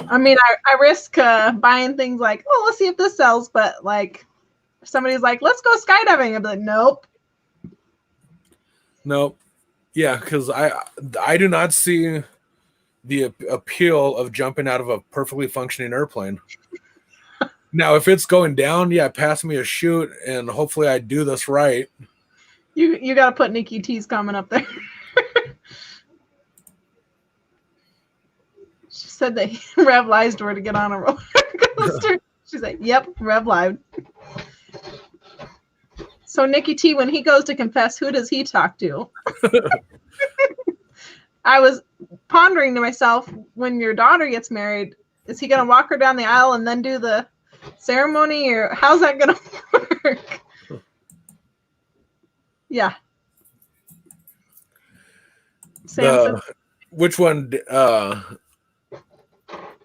I mean, I risk buying things like, oh, let's see if this sells. But like, if somebody's like, let's go skydiving, I'd be like, nope. Nope. Yeah, because I do not see the appeal of jumping out of a perfectly functioning airplane. Now, if it's going down, pass me a chute, and hopefully I do this right. You got to put Nikki T's comment up there. She said that Rev lies to her to get on a roller coaster. She's like, yep, Rev lied. So Nikki T, when he goes to confess, who does he talk to? I was pondering to myself, when your daughter gets married, is he going to walk her down the aisle and then do the ceremony, or how's that going to work? Yeah. Which one?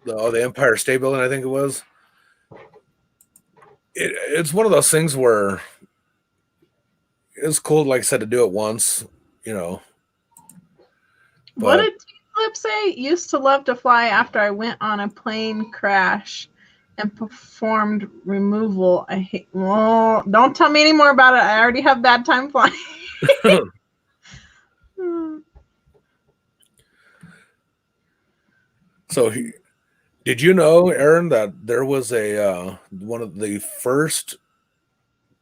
The Empire State Building, I think it was. It's one of those things where it's cool, like I said, to do it once, you know. But what did Flip say? Used to love to fly after I went on a plane crash and performed removal. I hate. Well, don't tell me any more about it. I already have bad time flying. So, did you know, Aaron, that there was a one of the first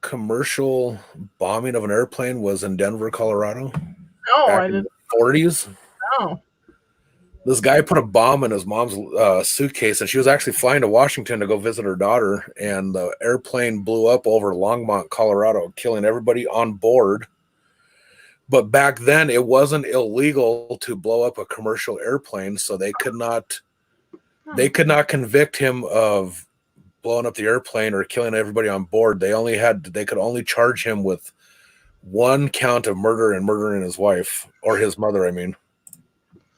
commercial bombing of an airplane was in Denver, Colorado? No, back I in didn't the 40s. know. This guy put a bomb in his mom's suitcase, and she was actually flying to Washington to go visit her daughter, and the airplane blew up over Longmont, Colorado, killing everybody on board. But back then, it wasn't illegal to blow up a commercial airplane, so they could not convict him of blowing up the airplane or killing everybody on board. They could only charge him with one count of murder and murdering his wife or his mother. I mean,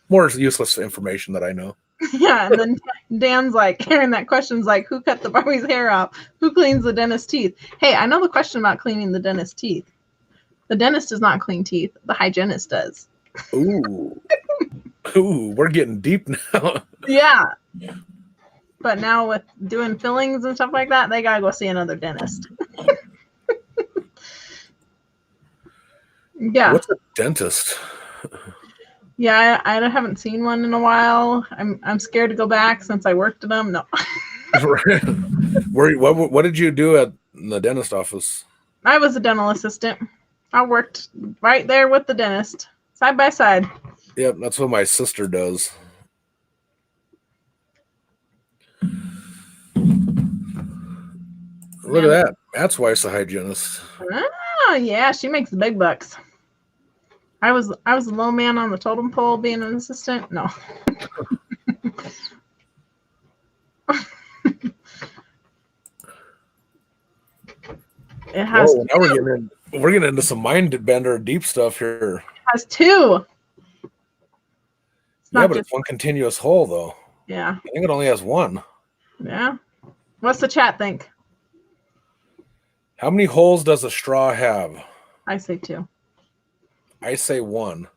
more useless information that I know. Yeah, and then Dan's like, hearing that question's like, who cut the Barbie's hair off? Who cleans the dentist's teeth? Hey, I know the question about cleaning the dentist's teeth. The dentist does not clean teeth. The hygienist does. Ooh. Ooh, we're getting deep now. Yeah. But now with doing fillings and stuff like that, they gotta go see another dentist. Yeah. What's a dentist? Yeah, I haven't seen one in a while. I'm scared to go back since I worked at them. No. What did you do at the dentist office? I was a dental assistant. I worked right there with the dentist, side by side. Yep, that's what my sister does. Look at that. Matt's wife's a hygienist. Oh yeah, she makes the big bucks. I was a low man on the totem pole being an assistant. No. It has Whoa, now we're getting into some mind bender deep stuff here. It has two. Yeah, but it's one continuous hole though. Yeah. I think it only has one. Yeah. What's the chat think? How many holes does a straw have? I say two. I say one.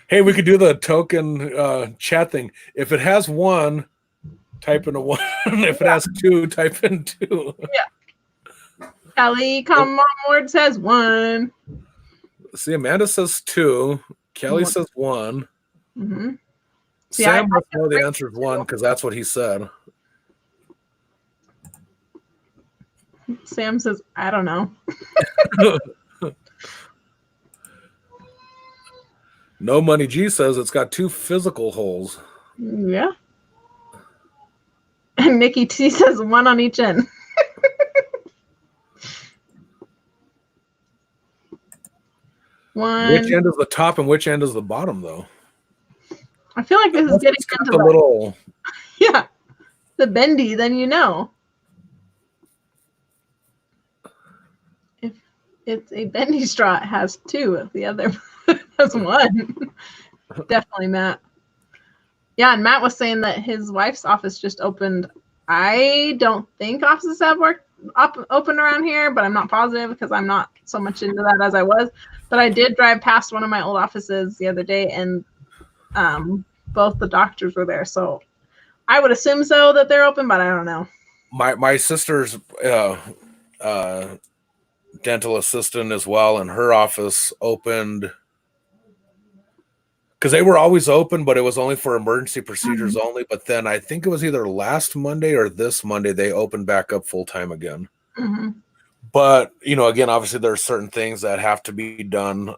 Hey, we could do the token chat thing. If it has one, type in a one. If it has two, type in two. Yeah. Kelly, come on, word says one. See, Amanda says two. Kelly says one. Mm-hmm. See, Sam must know the answer is one because that's what he said. Sam says, I don't know. No Money G says it's got two physical holes. Yeah. And Nikki T says one on each end. One. Which end is the top and which end is the bottom, though? I feel like this is getting into the little. Yeah, the bendy. Then you know, if it's a bendy straw, it has two. If the other has one, definitely Matt. Yeah, and Matt was saying that his wife's office just opened. I don't think offices have open around here, but I'm not positive because I'm not so much into that as I was. But I did drive past one of my old offices the other day, and both the doctors were there. So I would assume so that they're open, but I don't know. My sister's dental assistant as well, and her office opened because they were always open, but it was only for emergency procedures only. But then I think it was either last Monday or this Monday they opened back up full time again. Mm-hmm. But again, obviously there are certain things that have to be done.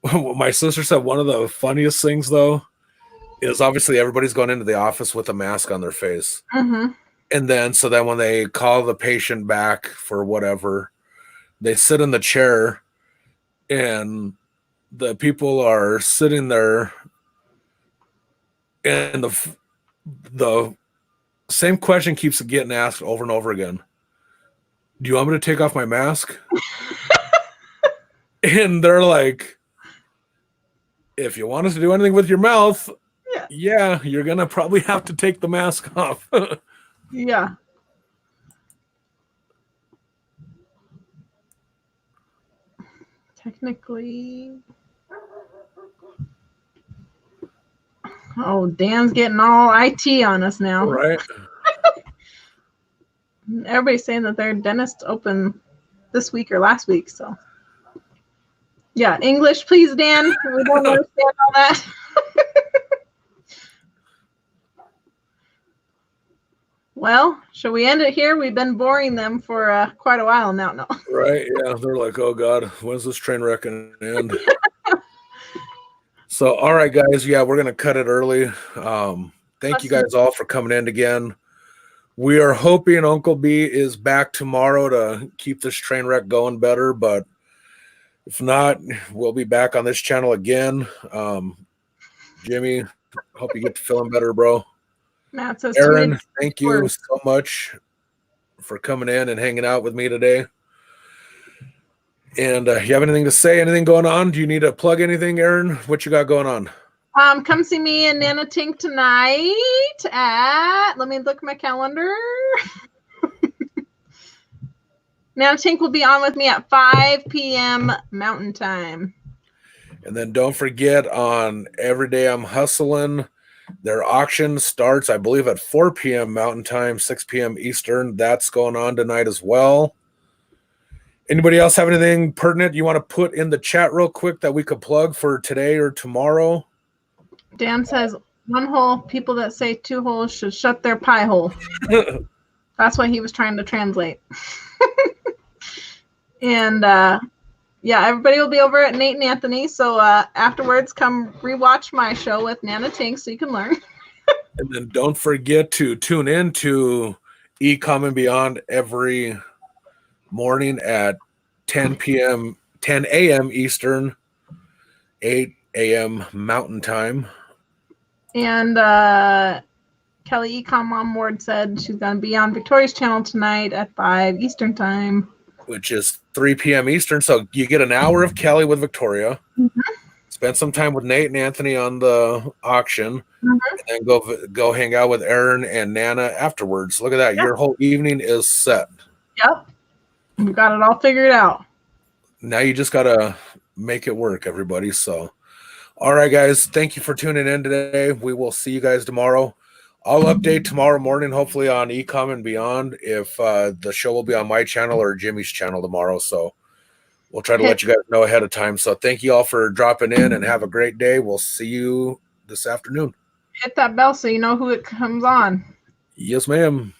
My sister said one of the funniest things though is obviously everybody's going into the office with a mask on their face. Mm-hmm. And then when they call the patient back for whatever, they sit in the chair and the people are sitting there and the same question keeps getting asked over and over again. Do you want me to take off my mask? And they're like, if you want us to do anything with your mouth, yeah, you're going to probably have to take the mask off. Yeah. Technically. Oh, Dan's getting all IT on us now. Right. Everybody's saying that their dentist open this week or last week. So, yeah, English, please, Dan. We don't understand all that. Well, shall we end it here? We've been boring them for quite a while now. No. Right. Yeah. They're like, oh, God, when's this train wreck going to end? So, all right, guys. Yeah, we're going to cut it early. Thank you guys all for coming in again. We are hoping Uncle B is back tomorrow to keep this train wreck going better, but if not, we'll be back on this channel again. Jimmy, hope you get to feeling better, bro. Matt says, Aaron, thank you so much for coming in and hanging out with me today. And you have anything to say? Anything going on? Do you need to plug anything, Aaron? What you got going on? Come see me and Nana Tink tonight at, let me look at my calendar. Nana Tink will be on with me at 5 p.m. Mountain Time. And then don't forget, on Every Day I'm Hustling, their auction starts, I believe, at 4 p.m. Mountain Time, 6 p.m. Eastern. That's going on tonight as well. Anybody else have anything pertinent you want to put in the chat real quick that we could plug for today or tomorrow? Dan says, 1 hole, people that say 2 holes should shut their pie hole. That's what he was trying to translate. And yeah, everybody will be over at Nate and Anthony. So afterwards, come rewatch my show with Nana Tink so you can learn. And then don't forget to tune in to Ecom and Beyond every morning at 10 a.m. Eastern, 8 a.m. Mountain Time. And Kelly Ecom on board said she's going to be on Victoria's channel tonight at 5 Eastern Time. Which is 3 p.m. Eastern. So you get an hour of Kelly with Victoria. Mm-hmm. Spend some time with Nate and Anthony on the auction. Mm-hmm. And then go hang out with Aaron and Nana afterwards. Look at that. Yep. Your whole evening is set. Yep. We've got it all figured out. Now you just got to make it work, everybody. So, all right, guys. Thank you for tuning in today. We will see you guys tomorrow. I'll update tomorrow morning, hopefully on Ecom and Beyond, if the show will be on my channel or Jimmy's channel tomorrow. So we'll try to let you guys know ahead of time. So thank you all for dropping in and have a great day. We'll see you this afternoon. Hit that bell so you know who it comes on. Yes, ma'am.